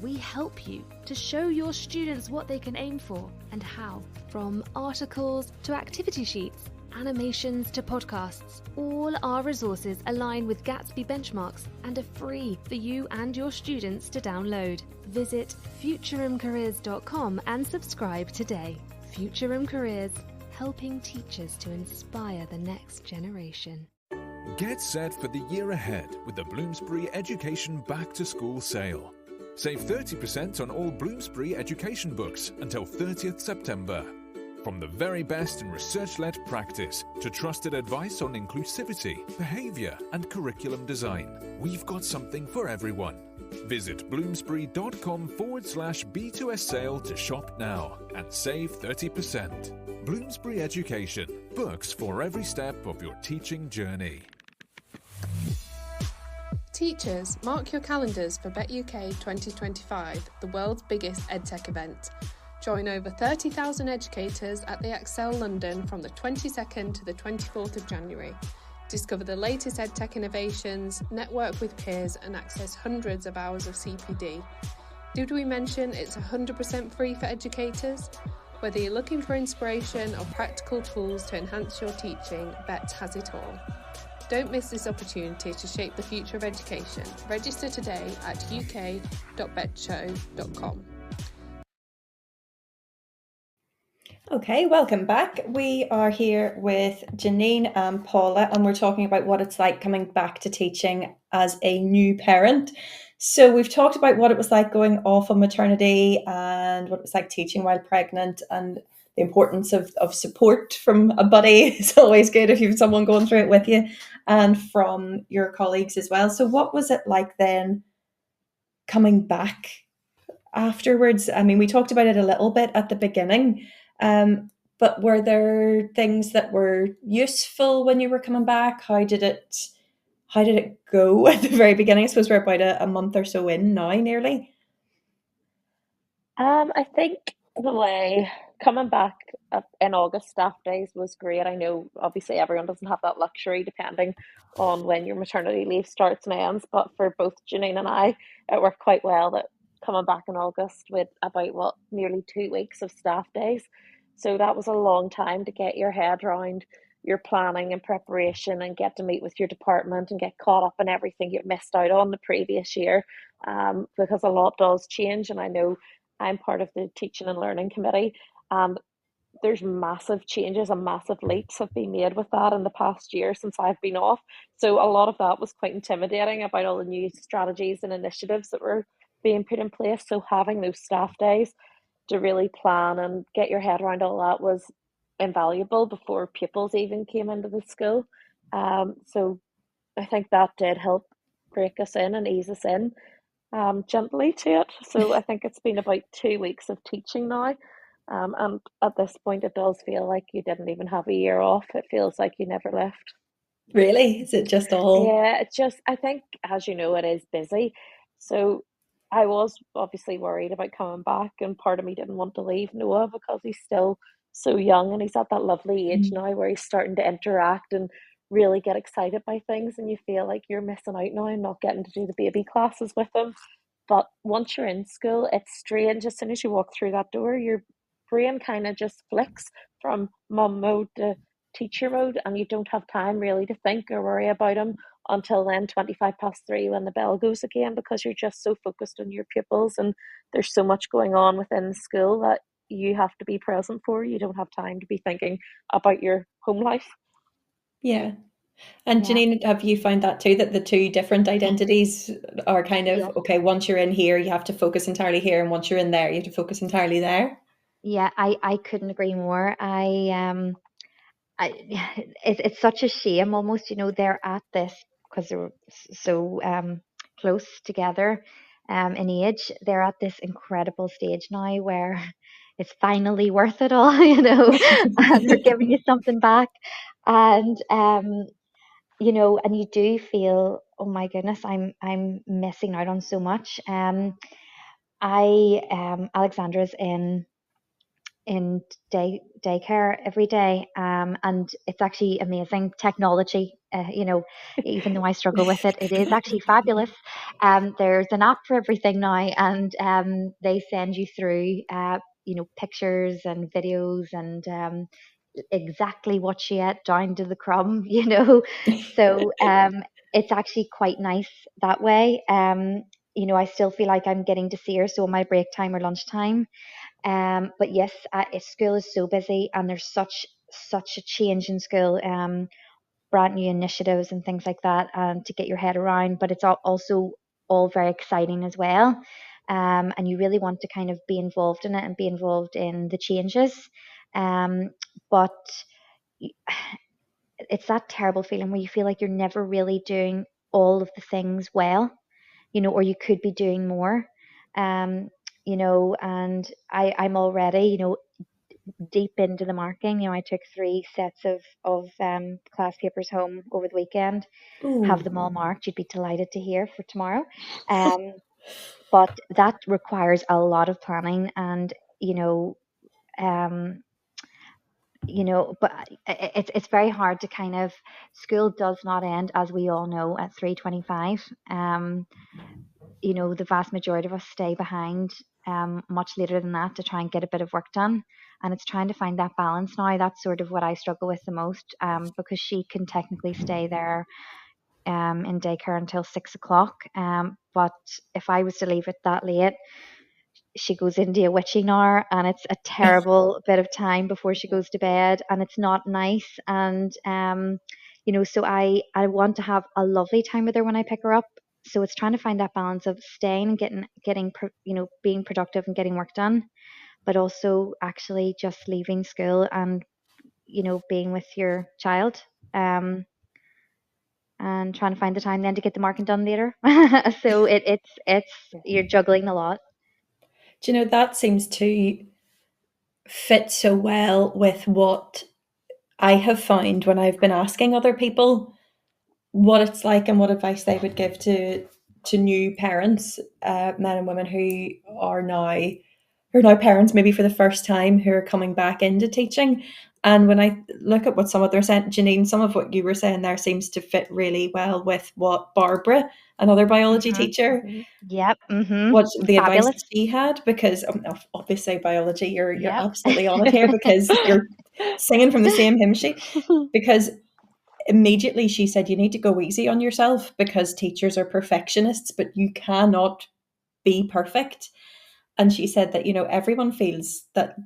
We help you to show your students what they can aim for and how. From articles to activity sheets, animations to podcasts, all our resources align with Gatsby benchmarks and are free for you and your students to download. Visit futurumcareers.com and subscribe today. Futurum Careers, helping teachers to inspire the next generation. Get set for the year ahead with the Bloomsbury Education Back to School sale. Save 30% on all Bloomsbury education books until 30th September. From the very best in research-led practice to trusted advice on inclusivity, behaviour and curriculum design, we've got something for everyone. Visit bloomsbury.com/B2S sale to shop now and save 30%. Bloomsbury Education, books for every step of your teaching journey. Teachers, mark your calendars for Bet UK 2025, the world's biggest EdTech event. Join over 30,000 educators at the Excel London from the 22nd to the 24th of January. Discover the latest EdTech innovations, network with peers and access hundreds of hours of CPD. Did we mention it's 100% free for educators? Whether you're looking for inspiration or practical tools to enhance your teaching, Bet has it all. Don't miss this opportunity to shape the future of education. Register today at uk.betshow.com. Okay, welcome back. We are here with Janine and Paula, and we're talking about what it's like coming back to teaching as a new parent. So we've talked about what it was like going off on maternity and what it was like teaching while pregnant and the importance of support from a buddy. It's always good if you have someone going through it with you, and from your colleagues as well. So what was it like then coming back afterwards? I mean, we talked about it a little bit at the beginning, but were there things that were useful when you were coming back? How did it go at the very beginning? I suppose we're about a month or so in now, nearly. I think the way coming back in August staff days was great. I know obviously everyone doesn't have that luxury depending on when your maternity leave starts and ends, but for both Janine and I, it worked quite well that coming back in August with about nearly 2 weeks of staff days. So that was a long time to get your head around your planning and preparation and get to meet with your department and get caught up in everything you've missed out on the previous year, because a lot does change. And I know I'm part of the teaching and learning committee, and there's massive changes and massive leaps have been made with that in the past year since I've been off. So a lot of that was quite intimidating about all the new strategies and initiatives that were being put in place. So having those staff days to really plan and get your head around all that was invaluable before pupils even came into the school. So I think that did help break us in and ease us in gently to it. So I think it's been about 2 weeks of teaching now. And at this point, it does feel like you didn't even have a year off. It feels like you never left. Really? Is it just all? Yeah, it's just, I think, as you know, it is busy. So I was obviously worried about coming back, and part of me didn't want to leave Noah because he's still so young and he's at that lovely age now where he's starting to interact and really get excited by things, and you feel like you're missing out now and not getting to do the baby classes with him. But once you're in school, it's strange. As soon as you walk through that door, your brain kind of just flicks from mum mode to teacher mode, and you don't have time really to think or worry about him until then 3 when the bell goes again, because you're just so focused on your pupils and there's so much going on within the school that you have to be present for. You don't have time to be thinking about your home life. Yeah. And Yeah. Janine, have you found that too, that the two different identities are kind of, Yeah. okay, once you're in here, you have to focus entirely here, and once you're in there, you have to focus entirely there? Yeah, I couldn't agree more. It's such a shame almost, they're at this because they're so close together in age. They're at this incredible stage now where it's finally worth it all, and they're giving you something back. And and you do feel, oh my goodness, I'm missing out on so much. Alexandra's in daycare every day, and it's actually amazing technology. Even though I struggle with it, it is actually fabulous. There's an app for everything now, and they send you through pictures and videos and exactly what she ate down to the crumb, So it's actually quite nice that way. I still feel like I'm getting to see her, so on my break time or lunchtime. But yes, school is so busy, and there's such a change in school. Brand new initiatives and things like that, and to get your head around. But it's also all very exciting as well. And you really want to kind of be involved in it and be involved in the changes. But it's that terrible feeling where you feel like you're never really doing all of the things well, or you could be doing more. Um, and I'm already, deep into the marking. I took 3 sets of class papers home over the weekend, have Ooh. them all marked. You'd be delighted to hear for tomorrow. Um, but that requires a lot of planning, and um, but it's very hard to kind of, school does not end, as we all know, at 3:25. The vast majority of us stay behind much later than that to try and get a bit of work done. And it's trying to find that balance now. That's sort of what I struggle with the most, because she can technically stay there in daycare until 6 o'clock. But if I was to leave it that late, she goes into a witching hour, and it's a terrible bit of time before she goes to bed, and it's not nice. And so I want to have a lovely time with her when I pick her up. So it's trying to find that balance of staying and being productive and getting work done, but also actually just leaving school and being with your child. And trying to find the time then to get the marking done later. So it's you're juggling a lot. Do you know, that seems to fit so well with what I have found when I've been asking other people what it's like and what advice they would give to new parents, men and women who are now parents, maybe for the first time, who are coming back into teaching. And when I look at what some of they're saying, Janine, some of what you were saying there seems to fit really well with what Barbara, another biology Hmm. teacher, Yep. Hmm. what the advice Fabulous. that she had. Because obviously biology, you're Yep. absolutely on it here because you're singing from the same hymn sheet. Because immediately she said you need to go easy on yourself because teachers are perfectionists, but you cannot be perfect. And she said that, everyone feels that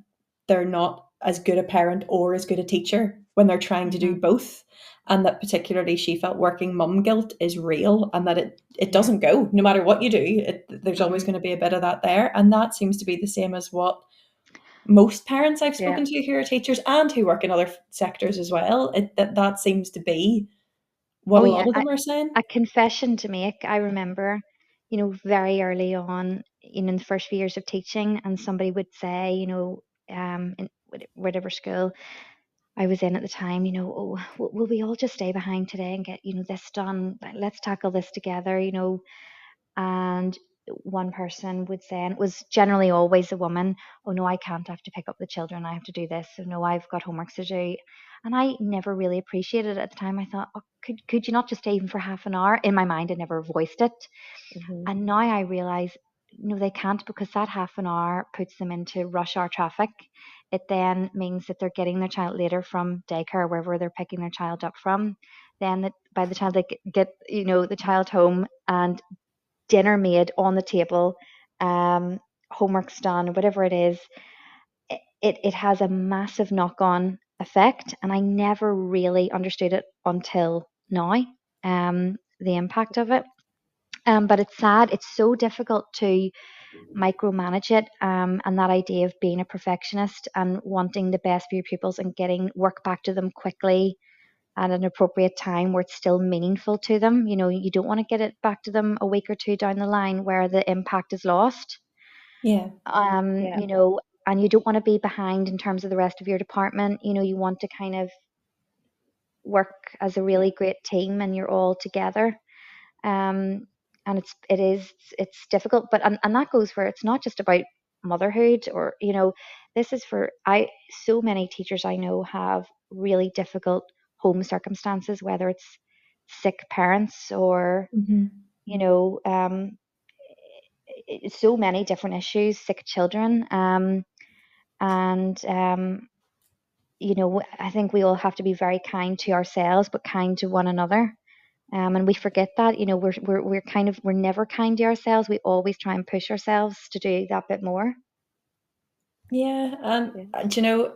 they're not as good a parent or as good a teacher when they're trying to do Hmm. both. And that particularly she felt working mum guilt is real, and that it Yeah. doesn't go no matter what you do. There's always Hmm. going to be a bit of that there. And that seems to be the same as what most parents I've Yeah. spoken to who are teachers and who work in other sectors as well. That seems to be what Oh a yeah. lot of them are saying. A confession to make. I remember, very early on, in the first few years of teaching, and somebody would say, in whatever school I was in at the time, oh, will we all just stay behind today and get, this done? Let's tackle this together, And one person would say, and it was generally always a woman, oh no, I can't, I have to pick up the children, I have to do this, so no, I've got homework to do. And I never really appreciated it at the time. I thought, oh, could you not just stay even for half an hour? In my mind, I never voiced it. Hmm. And now I realize, no, they can't, because that half an hour puts them into rush hour traffic. It then means that they're getting their child later from daycare, wherever they're picking their child up from. Then that by the time they get, the child home and dinner made on the table, homework's done, whatever it is, it has a massive knock on effect. And I never really understood it until now, the impact of it. But it's sad. It's so difficult to micromanage it, and that idea of being a perfectionist and wanting the best for your pupils and getting work back to them quickly at an appropriate time where it's still meaningful to them. You don't want to get it back to them a week or two down the line where the impact is lost. Yeah. Yeah. And you don't want to be behind in terms of the rest of your department. You want to kind of work as a really great team, and you're all together. Um, and it's difficult, but and that goes for, it's not just about motherhood, or this is for, I so many teachers I know have really difficult home circumstances, whether it's sick parents or Hmm. you know so many different issues, sick children, and I think we all have to be very kind to ourselves, but kind to one another. And we forget that, we're never kind to ourselves. We always try and push ourselves to do that bit more. Yeah, do you know,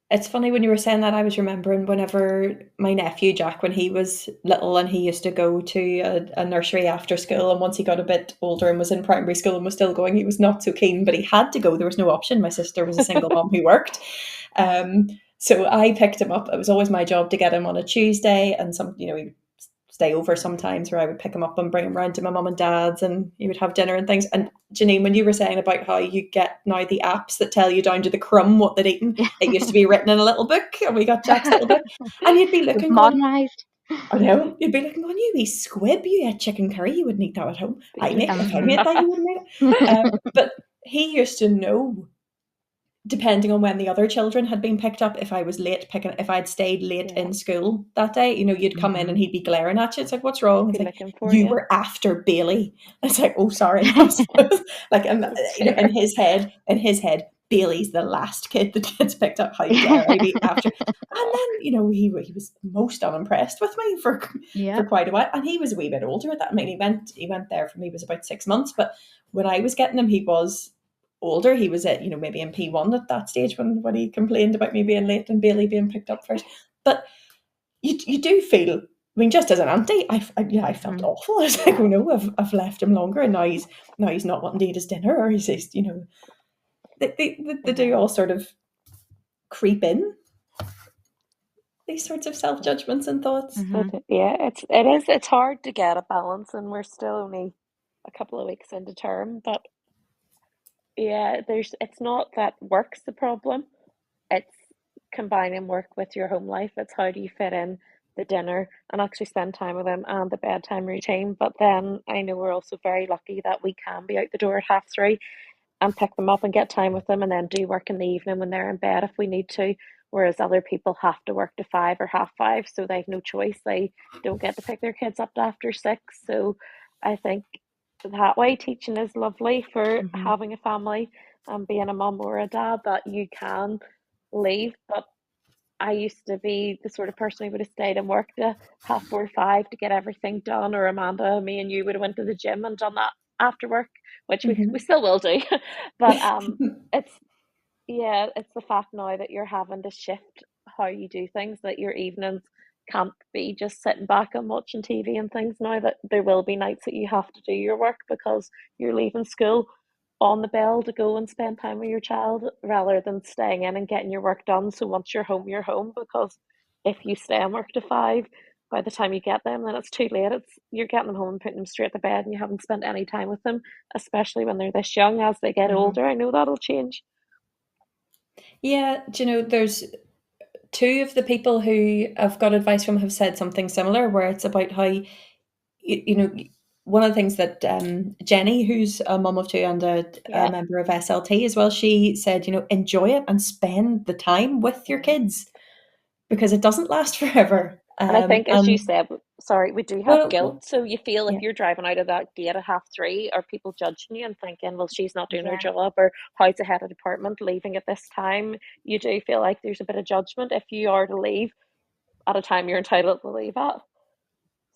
it's funny when you were saying that, I was remembering whenever my nephew Jack, when he was little and he used to go to a nursery after school, and once he got a bit older and was in primary school and was still going, he was not so keen, but he had to go. There was no option. My sister was a single mom who worked. So I picked him up. It was always my job to get him on a Tuesday, and he would stay over sometimes, where I would pick him up and bring him round to my mum and dad's, and he would have dinner and things. And Janine, when you were saying about how you get now the apps that tell you down to the crumb what they'd eaten, it used to be written in a little book, and we got Jack's little book, and you'd be looking modernised. I know, you'd be looking, you wee squib, you had chicken curry, you wouldn't eat that at home. If I made that, you wouldn't eat it. But he used to know, depending on when the other children had been picked up, if I was late if I'd stayed late in school that day, you'd come in and he'd be glaring at you. It's like, what's wrong? It's like, you were after Bailey. It's like, oh, sorry. Like, in his head, Bailey's the last kid that gets picked up. How dare I be after? And then, he was most unimpressed with me for quite a while. And he was a wee bit older at that. I mean, he went there from he was about 6 months, but when I was getting him, he was older. He was at, maybe in P1 at that stage when he complained about me being late and Bailey being picked up first. But you do feel, I mean, just as an auntie, I felt awful. I was like, oh no, I've left him longer, and now he's not wanting to eat his dinner, or he's they do all sort of creep in, these sorts of self-judgments and thoughts. Yeah, it's hard to get a balance, and we're still only a couple of weeks into term, but yeah, it's not that work's the problem. It's combining work with your home life. It's how do you fit in the dinner and actually spend time with them, and the bedtime routine. But then I know we're also very lucky that we can be out the door at 3:30 and pick them up and get time with them, and then do work in the evening when they're in bed if we need to. Whereas other people have to work to 5 or 5:30, so they've no choice. They don't get to pick their kids up after 6. So I think that way teaching is lovely for having a family and being a mum or a dad, that you can leave. But I used to be the sort of person who would have stayed and worked at 4:30, 5 to get everything done. Or Amanda, me and you would have went to the gym and done that after work, which we still will do. But it's the fact now that you're having to shift how you do things, that your evenings can't be just sitting back and watching TV and things now, that there will be nights that you have to do your work because you're leaving school on the bell to go and spend time with your child, rather than staying in and getting your work done. So once you're home, because if you stay and work to 5, by the time you get them, then it's too late. You're getting them home and putting them straight to bed, and you haven't spent any time with them, especially when they're this young. As they get older, I know that'll change. Yeah, there's two of the people who I've got advice from have said something similar, where it's about how, one of the things that Jenny, who's a mum of 2 and a member of SLT as well, she said, enjoy it and spend the time with your kids, because it doesn't last forever. And I think, as you said, sorry, we do have guilt. So you feel if you're driving out of that gate at 3:30, are people judging you and thinking, well, she's not doing her job, or how's the head of department leaving at this time? You do feel like there's a bit of judgment if you are to leave at a time you're entitled to leave at.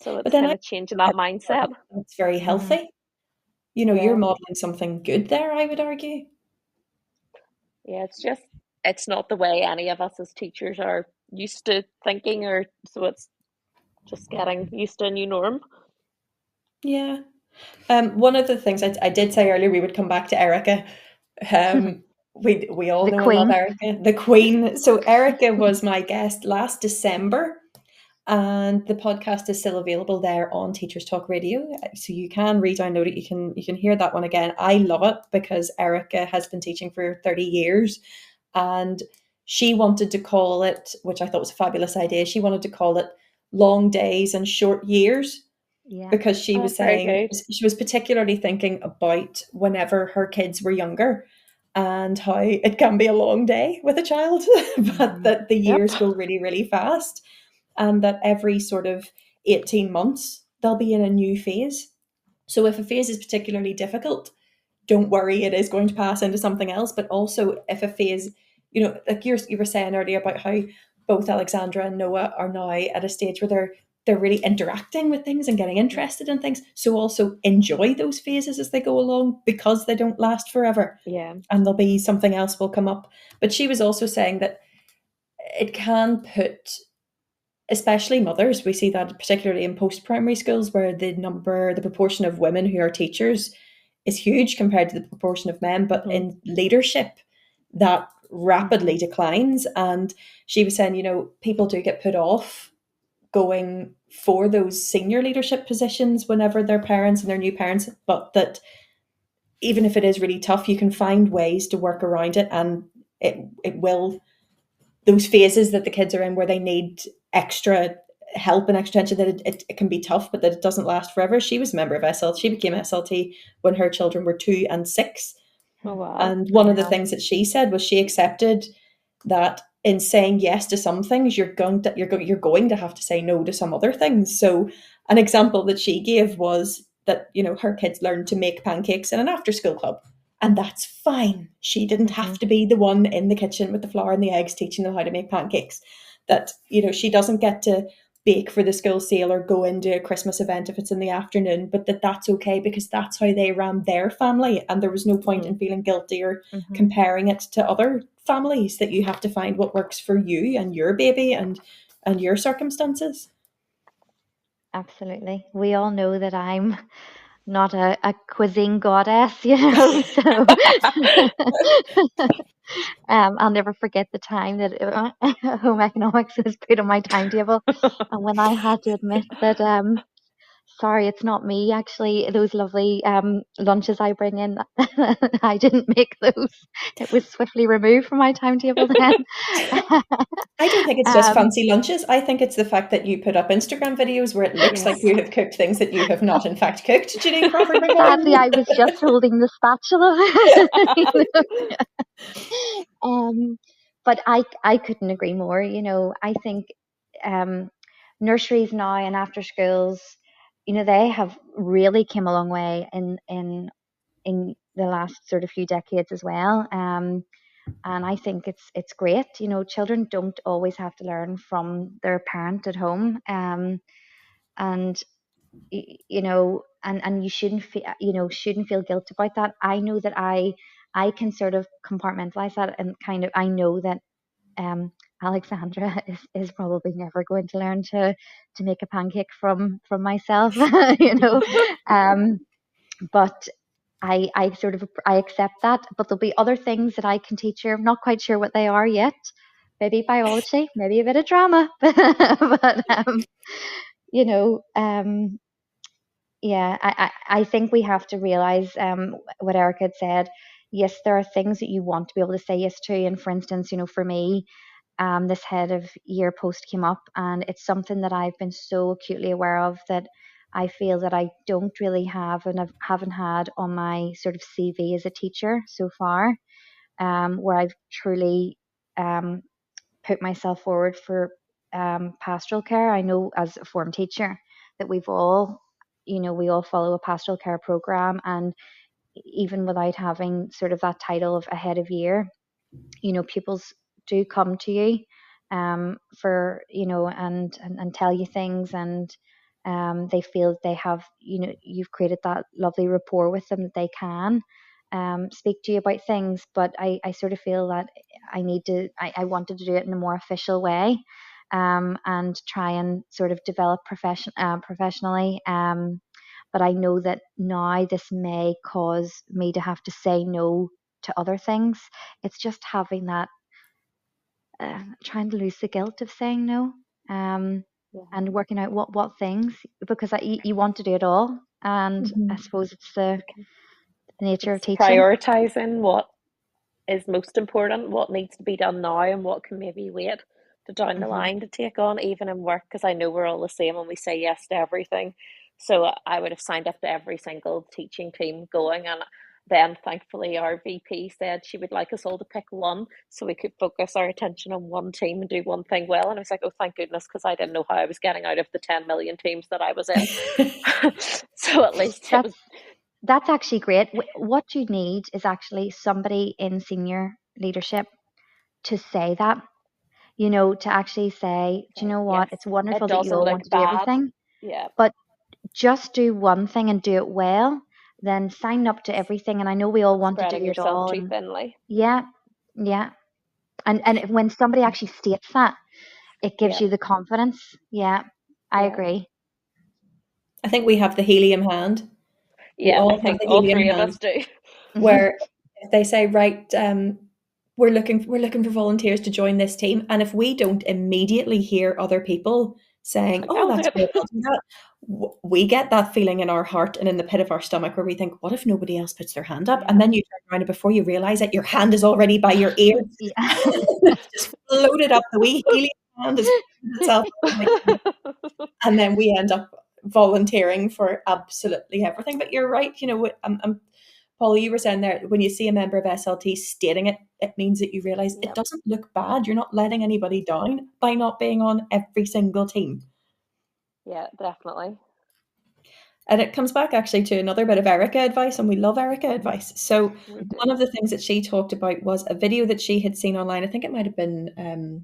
So it's kind of changing that mindset. It's very healthy. You're modeling something good there, I would argue. Yeah, it's not the way any of us as teachers are used to thinking, or so it's just getting used to a new norm. Yeah. One of the things I did say earlier, we would come back to Erica. We all know and love Erica, the Queen. So Erica was my guest last December, and the podcast is still available there on Teachers Talk Radio. So you can re-download it. You can hear that one again. I love it because Erica has been teaching for 30 years, and she wanted to call it, which I thought was a fabulous idea, she wanted to call it Long Days and Short Years. Yeah. Because she was saying, she was particularly thinking about whenever her kids were younger and how it can be a long day with a child, but that the years go really, really fast, and that every sort of 18 months they'll be in a new phase. So if a phase is particularly difficult, don't worry, it is going to pass into something else. But also if a phase, like you were saying earlier about how both Alexandra and Noah are now at a stage where they're really interacting with things and getting interested in things. So also enjoy those phases as they go along, because they don't last forever. Yeah. And there'll be something else will come up. But she was also saying that it can put, especially mothers, we see that particularly in post-primary schools, where the proportion of women who are teachers is huge compared to the proportion of men, but in leadership that rapidly declines. And she was saying, people do get put off going for those senior leadership positions whenever they're parents and they're new parents, but that even if it is really tough, you can find ways to work around it, and it will, those phases that the kids are in where they need extra help and extra attention, that it can be tough, but that it doesn't last forever. She was a member of SLT. She became SLT when her children were 2 and 6. Oh, wow. And one of the things that she said was she accepted that in saying yes to some things, you're going to have to say no to some other things. So an example that she gave was that, her kids learned to make pancakes in an after-school club. And that's fine. She didn't have to be the one in the kitchen with the flour and the eggs teaching them how to make pancakes. That, she doesn't get to bake for the school sale or go into a Christmas event if it's in the afternoon, but that's okay, because that's how they ran their family. And there was no point in feeling guilty or comparing it to other families, that you have to find what works for you and your baby and your circumstances. Absolutely. We all know that I'm not a cuisine goddess, so I'll never forget the time that home economics was put on my timetable, and when I had to admit that sorry, it's not me. Actually, those lovely lunches I bring in, I didn't make those. It was swiftly removed from my timetable then. I don't think it's just fancy lunches. I think it's the fact that you put up Instagram videos where it looks like you have cooked things that you have not in fact cooked. Janine Crawford. Sadly, I was just holding the spatula. But I couldn't agree more. I think nurseries now and after schools, they have really came a long way in the last sort of few decades as well. And I think it's great. Children don't always have to learn from their parent at home. And and you shouldn't feel guilt about that. I know that I can sort of compartmentalize that, and kind of, I know that Alexandra is probably never going to learn to make a pancake from myself, but I sort of, I accept that. But there'll be other things that I can teach her. I'm not quite sure what they are yet. Maybe biology, maybe a bit of drama, but yeah, I think we have to realize what Erica had said. Yes, there are things that you want to be able to say yes to. And for instance, for me, this head of year post came up, and it's something that I've been so acutely aware of, that I feel that I don't really have, and haven't had on my sort of CV as a teacher so far, where I've truly put myself forward for pastoral care. I know as a form teacher that we all follow a pastoral care program, and even without having sort of that title of a head of year, pupils do come to you for and tell you things, and they feel they have, you've created that lovely rapport with them, that they can speak to you about things. But I sort of feel that I wanted to do it in a more official way, and try and sort of develop professionally. But I know that now this may cause me to have to say no to other things. It's just having that, trying to lose the guilt of saying no, and working out what things, because you want to do it all. And I suppose it's the nature of teaching. Prioritizing what is most important, what needs to be done now, and what can maybe wait to down the line to take on, even in work, because I know we're all the same and we say yes to everything. So I would have signed up to every single teaching team going, and then thankfully our VP said she would like us all to pick one so we could focus our attention on one team and do one thing well. And I was like, oh, thank goodness, because I didn't know how I was getting out of the 10 million teams that I was in. So at least that's actually great. What you need is actually somebody in senior leadership to say that, to actually say, do you know what? Yes, It's wonderful it that you doesn't all look want to do bad. everything, Yeah, but just do one thing and do it well, then sign up to everything. And I know we all want to do spreading it yourself all. too And thinly. yeah, yeah. And when somebody actually states that, it gives Yeah, you the confidence. Yeah, I yeah, agree. I think we have the helium hand. We yeah. I all have think the all helium three of hand us do. where if they say, right, we're looking for volunteers to join this team, and if we don't immediately hear other people saying, Like, "Oh, I'll do that's it. great, I'll do that," we get that feeling in our heart and in the pit of our stomach where we think, "What if nobody else puts their hand up?" Yeah, And then you turn around, and before you realize it, your hand is already by your ear. Yeah. It's just floated up. The wee helium hand has floated itself up my ear. And then we end up volunteering for absolutely everything. But you're right, Paula, you were saying there, when you see a member of SLT stating it, it means that you realise it yeah, doesn't look bad. You're not letting anybody down by not being on every single team. yeah, definitely. And it comes back actually to another bit of Erica advice, and we love Erica advice. So We one do. of the things that she talked about was a video that she had seen online. I think it might have been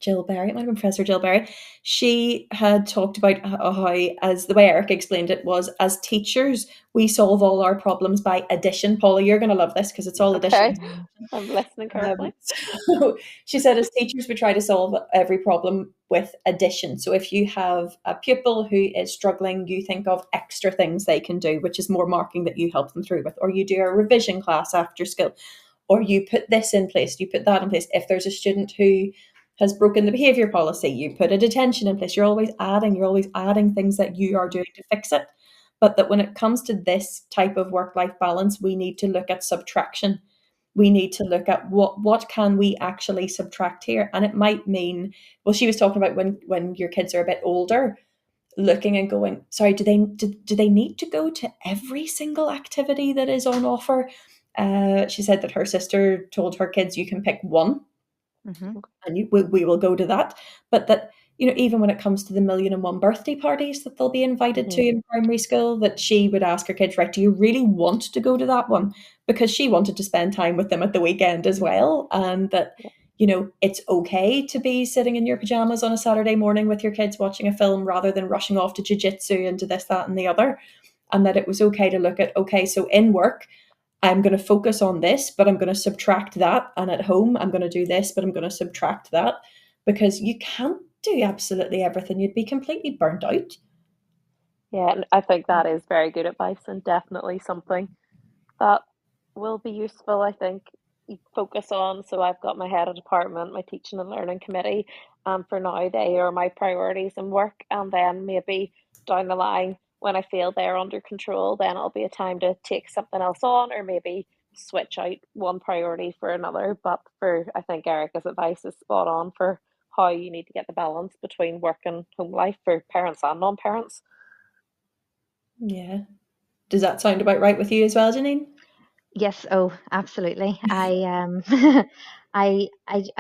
Jill Berry, it might have been Professor Jill Berry. She had talked about how, as the way Erica explained it, was as teachers, we solve all our problems by addition. Paula, you're going to love this because it's all addition. Okay, I'm listening carefully. So she said, as teachers, we try to solve every problem with addition. So if you have a pupil who is struggling, you think of extra things they can do, which is more marking that you help them through with, or you do a revision class after school, or you put this in place, you put that in place. If there's a student who has broken the behaviour policy, you put a detention in place. You're always adding things that you are doing to fix it. But that when it comes to this type of work-life balance, we need to look at subtraction. We need to look at what can we actually subtract here. And it might mean, well, she was talking about when your kids are a bit older, looking and going, sorry, do they need to go to every single activity that is on offer? She said that her sister told her kids, you can pick one Mm-hmm. and we will go to that. But that, even when it comes to the 1,000,001 birthday parties that they'll be invited to in primary school, that she would ask her kids, right, do you really want to go to that one? Because she wanted to spend time with them at the weekend as well. And that, it's okay to be sitting in your pajamas on a Saturday morning with your kids watching a film rather than rushing off to jiu-jitsu and to this, that, and the other. And that it was okay to look at, okay, so in work, I'm going to focus on this, but I'm going to subtract that. And at home, I'm going to do this, but I'm going to subtract that, because you can't do absolutely everything. You'd be completely burnt out. Yeah, and I think that is very good advice and definitely something that will be useful. I think you focus on. So I've got my head of department, my teaching and learning committee, and for now they are my priorities in work. And then maybe down the line, when I feel they're under control, then it'll be a time to take something else on, or maybe switch out one priority for another. But for I think Erica's advice is spot on for how you need to get the balance between work and home life for parents and non-parents. Yeah. Does that sound about right with you as well, Janine? Yes, oh, absolutely. I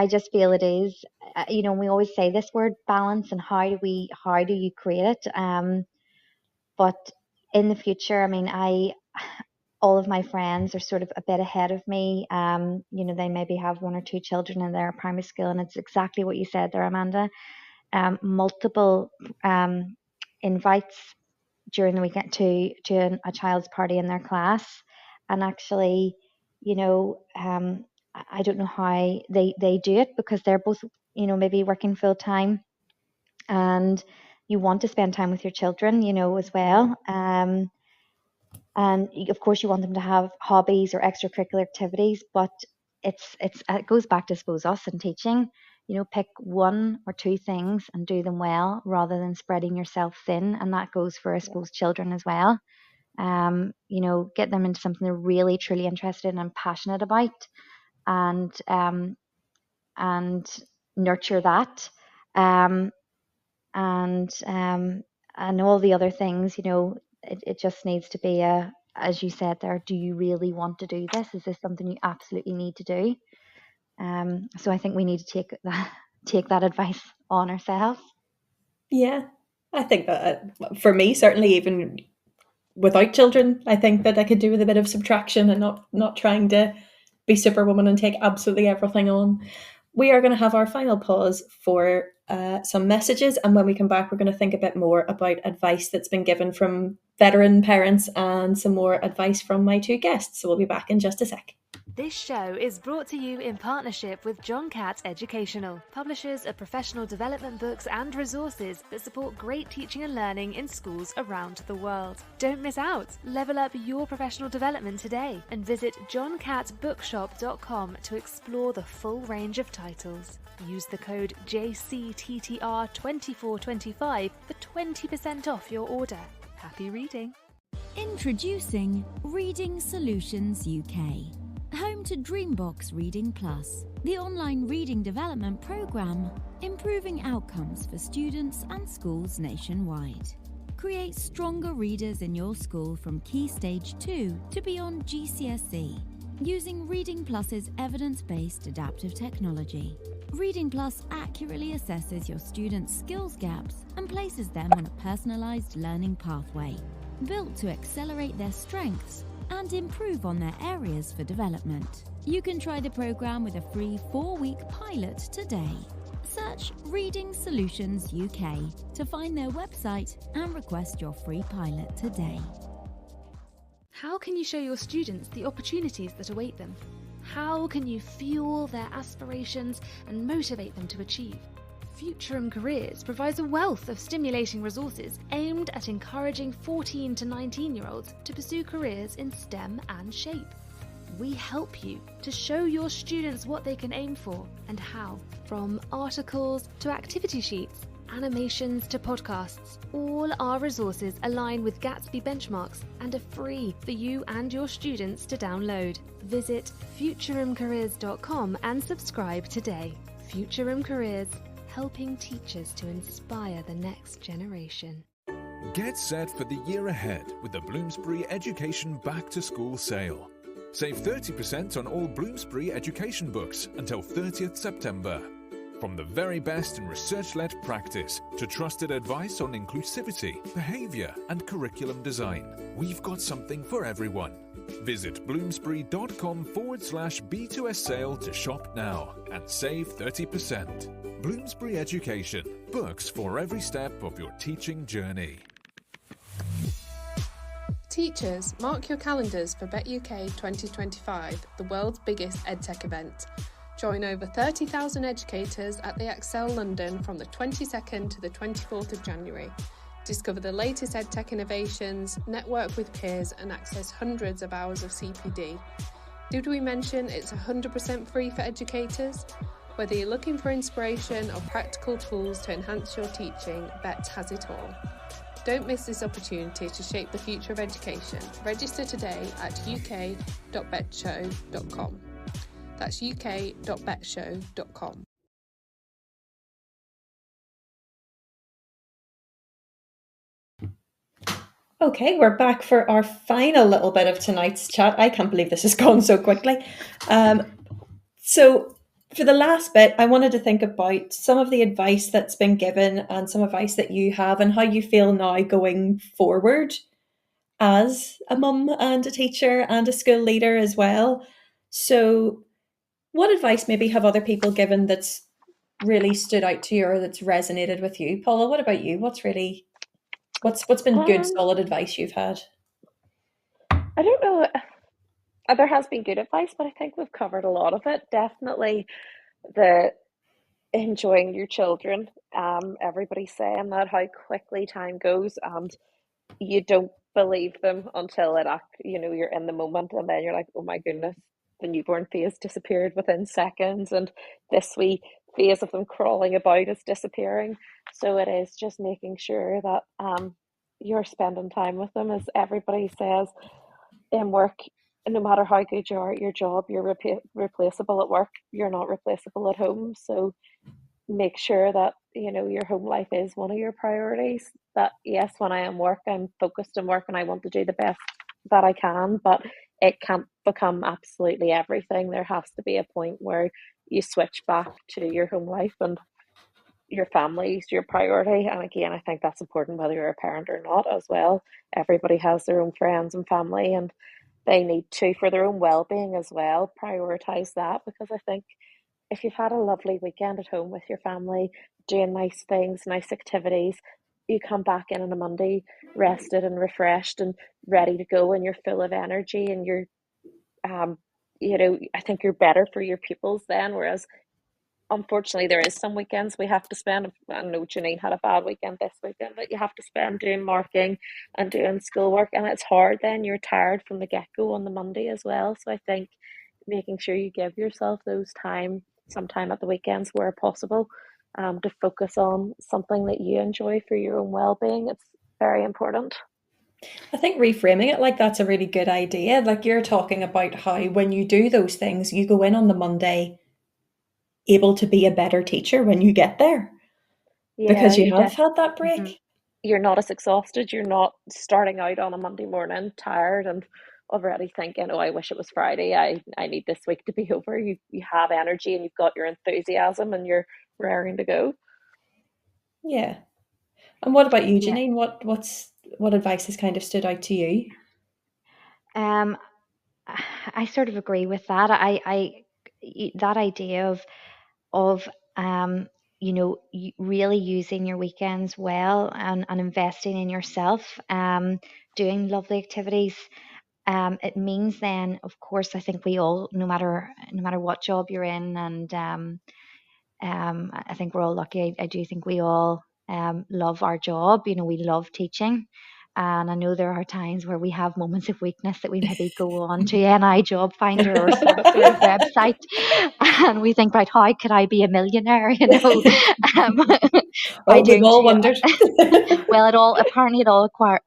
just feel it is. We always say this word balance, and how do you create it? But in the future, I mean, all of my friends are sort of a bit ahead of me. They maybe have one or two children in their primary school, and it's exactly what you said there, Amanda. Multiple invites during the weekend to a child's party in their class, and actually, I don't know how they do it, because they're both maybe working full time, and you want to spend time with your children as well. And of course you want them to have hobbies or extracurricular activities, but it goes back to, I suppose, us in teaching. Pick one or two things and do them well, rather than spreading yourself thin. And that goes for, I suppose, children as well. Get them into something they're really truly interested in and passionate about, and and nurture that. um, and and all the other things. It just needs to be as you said there, do you really want to do this? Is this something you absolutely need to do? So I think we need to take that advice on ourselves. Yeah. I think that for me, certainly even without children, I think that I could do with a bit of subtraction and not trying to be Superwoman and take absolutely everything on. We are going to have our final pause for some messages, and when we come back, we're going to think a bit more about advice that's been given from veteran parents and some more advice from my two guests. So we'll be back in just a sec. This show is brought to you in partnership with John Catt Educational, publishers of professional development books and resources that support great teaching and learning in schools around the world. Don't miss out. Level up your professional development today and visit johncattbookshop.com to explore the full range of titles. Use the code JCTTR2425 for 20% off your order. Happy reading. Introducing Reading Solutions UK. Home to Dreambox Reading Plus, the online reading development programme, improving outcomes for students and schools nationwide. Create stronger readers in your school from Key Stage 2 to beyond GCSE, using Reading Plus's evidence-based adaptive technology. Reading Plus accurately assesses your students' skills gaps and places them on a personalised learning pathway, built to accelerate their strengths and improve on their areas for development. You can try the program with a free 4-week pilot today. Search Reading Solutions UK to find their website and request your free pilot today. How can you show your students the opportunities that await them? How can you fuel their aspirations and motivate them to achieve? Future Careers provides a wealth of stimulating resources aimed at encouraging 14 to 19-year-olds to pursue careers in STEM and SHAPE. We help you to show your students what they can aim for and how. From articles to activity sheets, animations to podcasts, all our resources align with Gatsby benchmarks and are free for you and your students to download. Visit futurumcareers.com and subscribe today. Futurum Careers, helping teachers to inspire the next generation. Get set for the year ahead with the Bloomsbury Education Back to School sale. Save 30% on all Bloomsbury education books until 30th September. From the very best in research-led practice to trusted advice on inclusivity, behaviour and curriculum design, we've got something for everyone. Visit bloomsbury.com/B2S sale to shop now and save 30%. Bloomsbury Education, books for every step of your teaching journey. Teachers, mark your calendars for BetUK 2025, the world's biggest EdTech event. Join over 30,000 educators at the Excel London from the 22nd to the 24th of January. Discover the latest EdTech innovations, network with peers and access hundreds of hours of CPD. Did we mention it's 100% free for educators? Whether you're looking for inspiration or practical tools to enhance your teaching, BET has it all. Don't miss this opportunity to shape the future of education. Register today at uk.betshow.com. That's uk.betshow.com. Okay, we're back for our final little bit of tonight's chat. I can't believe this has gone so quickly. So for the last bit, I wanted to think about some of the advice that's been given and some advice that you have and how you feel now going forward as a mum and a teacher and a school leader as well. So what advice maybe have other people given that's really stood out to you or that's resonated with you? Paula, what about you? What's been good, solid advice you've had? I don't know. There has been good advice, but I think we've covered a lot of it. Definitely the enjoying your children. Everybody's saying that, how quickly time goes, and you don't believe them until you're in the moment, and then you're like, oh my goodness, the newborn phase disappeared within seconds, and this wee phase of them crawling about is disappearing. So it is just making sure that you're spending time with them. As everybody says in work, no matter how good you are at your job, you're replaceable at work, you're not replaceable at home. So make sure that your home life is one of your priorities. That yes, when I am work, I'm focused on work and I want to do the best that I can, but it can't become absolutely everything. There has to be a point where you switch back to your home life and your family is your priority. And again, I think that's important whether you're a parent or not as well. Everybody has their own friends and family, and they need to, for their own well-being as well, prioritize that, because I think if you've had a lovely weekend at home with your family, doing nice things, nice activities, you come back in on a Monday rested and refreshed and ready to go, and you're full of energy, and you're um I think you're better for your pupils then. Whereas unfortunately there is some weekends we have to spend, I know Janine had a bad weekend this weekend, but you have to spend doing marking and doing schoolwork, and it's hard then. You're tired from the get-go on the Monday as well. So I think making sure you give yourself those some time at the weekends where possible, to focus on something that you enjoy for your own well-being, it's very important. I think reframing it like that's a really good idea. Like you're talking about how when you do those things, you go in on the Monday able to be a better teacher when you get there Yeah, because you have had that Mhm. break. you're not as exhausted. You're not starting out on a Monday morning tired and already thinking, "Oh, I wish it was Friday. I need this week to be over." You have energy and you've got your enthusiasm and you're raring to go. Yeah. And what about you, Yeah. Janine? What advice has kind of stood out to you? Um, I sort of agree with that. That idea of um, really using your weekends well and investing in yourself, doing lovely activities. It means then, of course, I think we all, no matter what job you're in, and I think we're all lucky. I do think we all love our job. We love teaching. And I know there are times where we have moments of weakness that we maybe go on to NI Job Finder or some sort of website, and we think, right, how could I be a millionaire? Um, by Oh, we've doing all two. wondered. Well, it all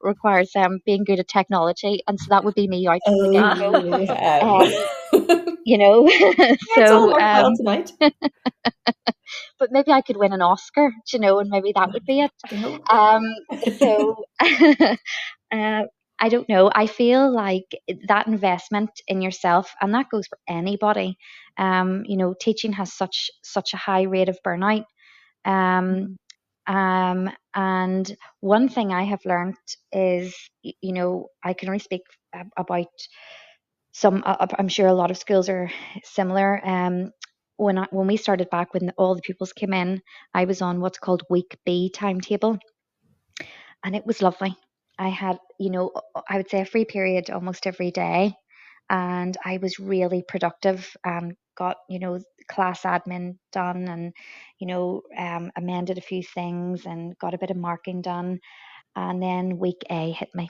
requires being good at technology, and so that would be me out from the get Oh, go. yeah. Um, you know, It's all so worked well tonight. but maybe I could win an Oscar, and maybe that would be it. I hope. Um, so uh, I don't know. I feel like that investment in yourself, and that goes for anybody. Teaching has such a high rate of burnout. Um, and one thing I have learned is, I can only speak about some. I'm sure a lot of schools are similar. When we started back, when all the pupils came in, I was on what's called Week B timetable, and it was lovely. I had, I would say a free period almost every day, and I was really productive and got, class admin done, and, amended a few things and got a bit of marking done. And then week A hit me,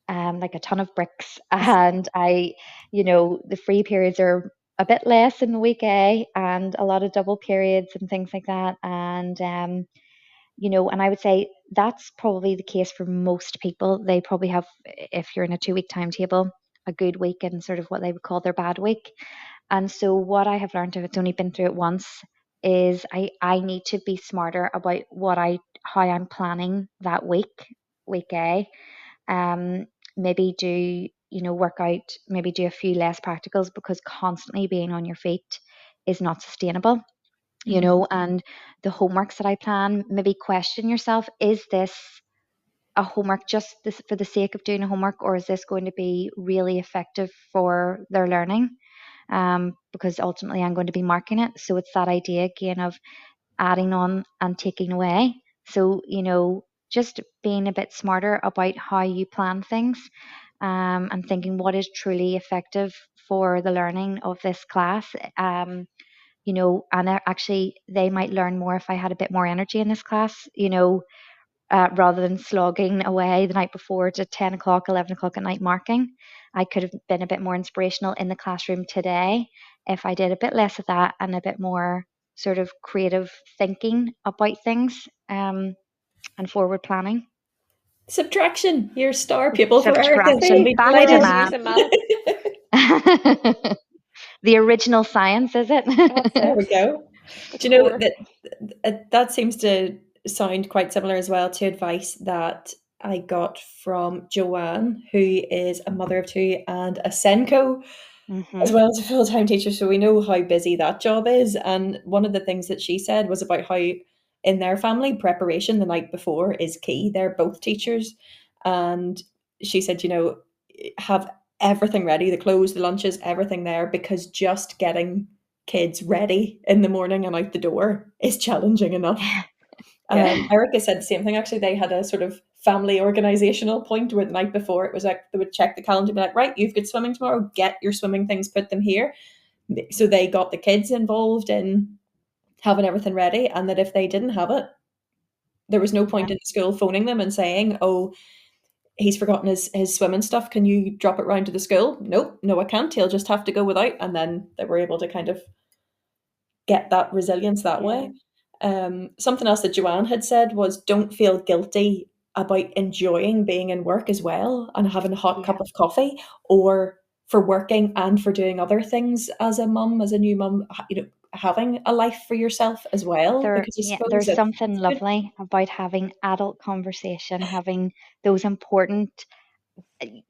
like a ton of bricks. And the free periods are a bit less in week A and a lot of double periods and things like that. And I would say that's probably the case for most people. They probably have, if you're in a 2 week timetable, a good week and sort of what they would call their bad week. And so what I have learned, if it's only been through it once, is I need to be smarter about how I'm planning that week A. Um, maybe do, work out, maybe do a few less practicals, because constantly being on your feet is not sustainable. And the homeworks that I plan, maybe question yourself, is this a homework just for the sake of doing a homework, or is this going to be really effective for their learning? Because ultimately I'm going to be marking it. So it's that idea again of adding on and taking away. So, just being a bit smarter about how you plan things, and thinking what is truly effective for the learning of this class. And actually they might learn more if I had a bit more energy in this class, rather than slogging away the night before to 10 o'clock, 11 o'clock at night marking. I could have been a bit more inspirational in the classroom today if I did a bit less of that and a bit more sort of creative thinking about things, and forward planning. Subtraction, your star pupil for Erica. She'll Subtraction, be back to delighted. math. Using math. The original science, is it? That's There it. we go. The Do you know core. that seems to sound quite similar as well to advice that I got from Joanne, who is a mother of two and a Senko, as Hmm. well as a full-time teacher. So we know how busy that job is. And one of the things that she said was about how in their family, preparation the night before is key. They're both teachers. And she said, have everything ready, the clothes, the lunches, everything there, because just getting kids ready in the morning and out the door is challenging enough. Erica said the same thing. Actually, they had a sort of family organizational point where the night before it was like they would check the calendar and be like, right, you've got swimming tomorrow, get your swimming things, put them here. So they got the kids involved in having everything ready, and that if they didn't have it, there was no point in the school phoning them and saying, oh, he's forgotten his swimming stuff, can you drop it round to the school? Nope, no I can't, he'll just have to go without. And then they were able to kind of get that resilience that way. Something else that Joanne had said was, don't feel guilty about enjoying being in work as well and having a hot cup of coffee, or for working and for doing other things as a mum, as a new mum, having a life for yourself as well. Because I suppose there's something lovely about having adult conversation, having those important,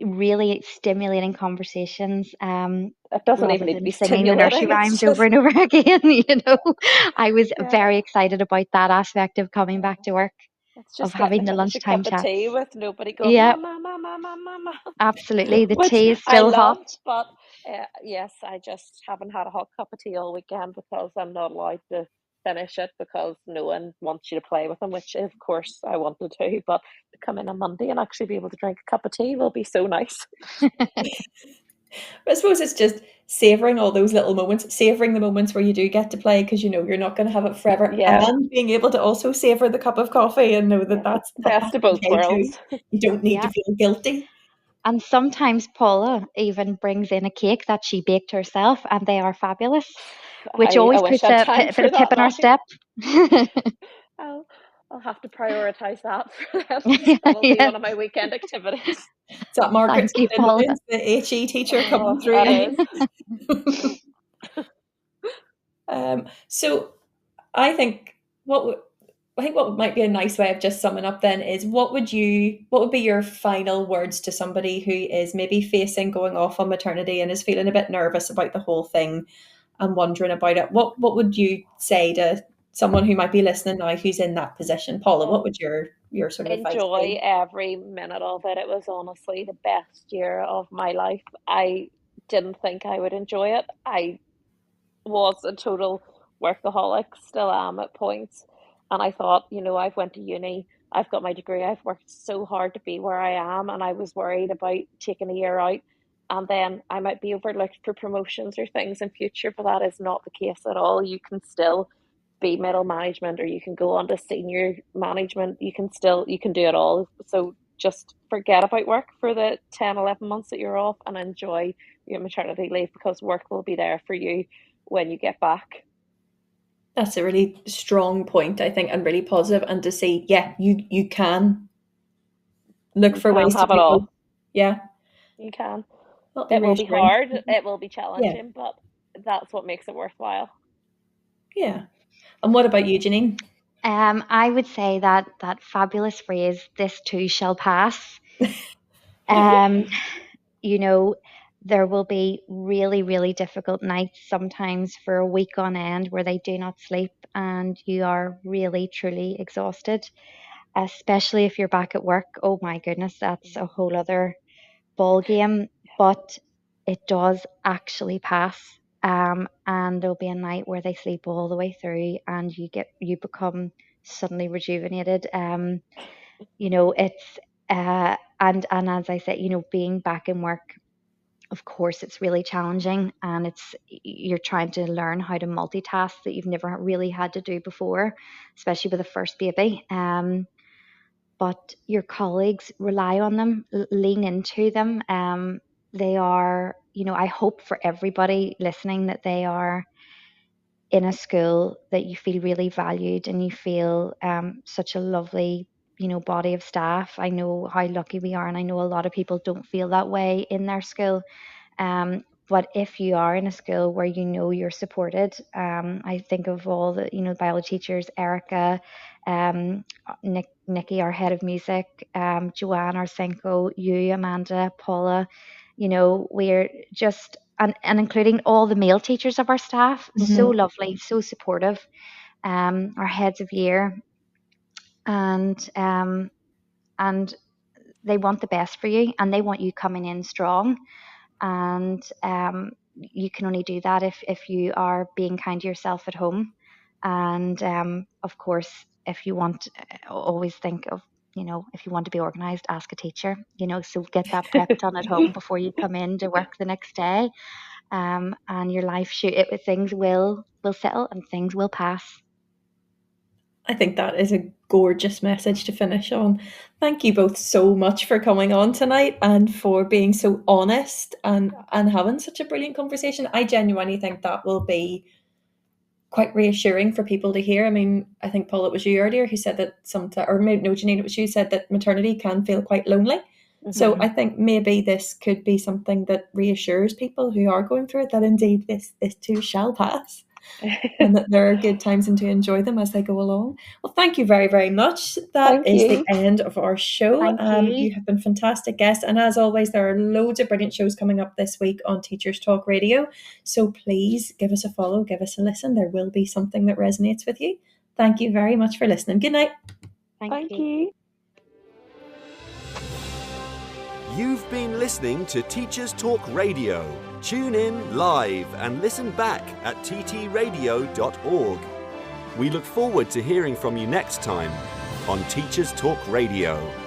really stimulating conversations. It doesn't Rather even need to than be singing the nursery stimulating. rhymes over and over again. I was very excited about that aspect of coming back to work, It's of just getting having to the finish a lunchtime cup of chats. tea with nobody going, Yeah, mama, mama, mama, mama. absolutely. The Which tea is I still hot. love, but yes, I just haven't had a hot cup of tea all weekend because I'm not allowed to finish it because no one wants you to play with them, which of course I wanted to, but to come in on Monday and actually be able to drink a cup of tea will be so nice. I suppose it's just savouring all those little moments, savouring the moments where you do get to play, because you're not going to have it forever, and being able to also savour the cup of coffee and know that that's Best of both okay too. worlds. You don't need to feel guilty. And sometimes Paula even brings in a cake that she baked herself, and they are fabulous, which I always wish puts I had a time bit for of pip that in our now. step. I'll have to prioritize that for them. That will be Yes. one of my weekend activities. Is that Margaret's Thank you, Paula. the HE teacher coming through? That is. So I think what might be a nice way of just summing up then is, what would be your final words to somebody who is maybe facing going off on maternity and is feeling a bit nervous about the whole thing and wondering about it? What would you say to someone who might be listening now who's in that position? Paula, what would your sort of advice Enjoy be? every minute of it. It was honestly the best year of my life. I didn't think I would enjoy it. I was a total workaholic, still am at points. And I thought, I've went to uni, I've got my degree, I've worked so hard to be where I am, and I was worried about taking a year out and then I might be overlooked for promotions or things in future, but that is not the case at all. You can still be middle management or you can go on to senior management. You can do it all. So just forget about work for the 10, 11 months that you're off and enjoy your maternity leave, because work will be there for you when you get back. That's a really strong point, I think, and really positive. And to see, you can look You for can ways to have it do both. all. Yeah. You can. That'll be It will be reassuring. hard, it will be Yeah. challenging, but that's what makes it worthwhile. Yeah. And what about you, Janine? I would say that fabulous phrase, "This too shall pass." You know, there will be really, really difficult nights sometimes for a week on end where they do not sleep and you are really, truly exhausted, especially if you're back at work. Oh my goodness, that's a whole other ball game. But it does actually pass. And there'll be a night where they sleep all the way through and you become suddenly rejuvenated. It's and as I said, being back in work, of course it's really challenging, and you're trying to learn how to multitask that you've never really had to do before, especially with a first baby. But your colleagues rely on them, lean into them. They are, I hope for everybody listening that they are in a school that you feel really valued and you feel such a lovely, body of staff. I know how lucky we are, and I know a lot of people don't feel that way in their school. But if you are in a school where you're supported, I think of all the biology teachers, Erica, Nikki, our head of music, Joanne, our Senko, you, Amanda, Paula. We're just and including all the male teachers of our staff, so lovely, so supportive. Our heads of year, and and they want the best for you, and they want you coming in strong. and you can only do that if you are being kind to yourself at home. And of course, if you want, always think of, if you want to be organised, ask a teacher, so get that prep done at home before you come in to work the next day. And your life, things will settle and things will pass. I think that is a gorgeous message to finish on. Thank you both so much for coming on tonight and for being so honest and having such a brilliant conversation. I genuinely think that will be quite reassuring for people to hear. I mean, I think, Paul, it was you earlier who said that Janine, it was you said that maternity can feel quite lonely. Mm-hmm. So I think maybe this could be something that reassures people who are going through it that indeed this too shall pass. And that there are good times and to enjoy them as they go along. Well, thank you very, very much. That is the end of our show. You have been fantastic guests. And as always, there are loads of brilliant shows coming up this week on Teachers Talk Radio. So please give us a follow, give us a listen. There will be something that resonates with you. Thank you very much for listening. Good night. Thank you. You've been listening to Teachers Talk Radio. Tune in live and listen back at ttradio.org. We look forward to hearing from you next time on Teachers Talk Radio.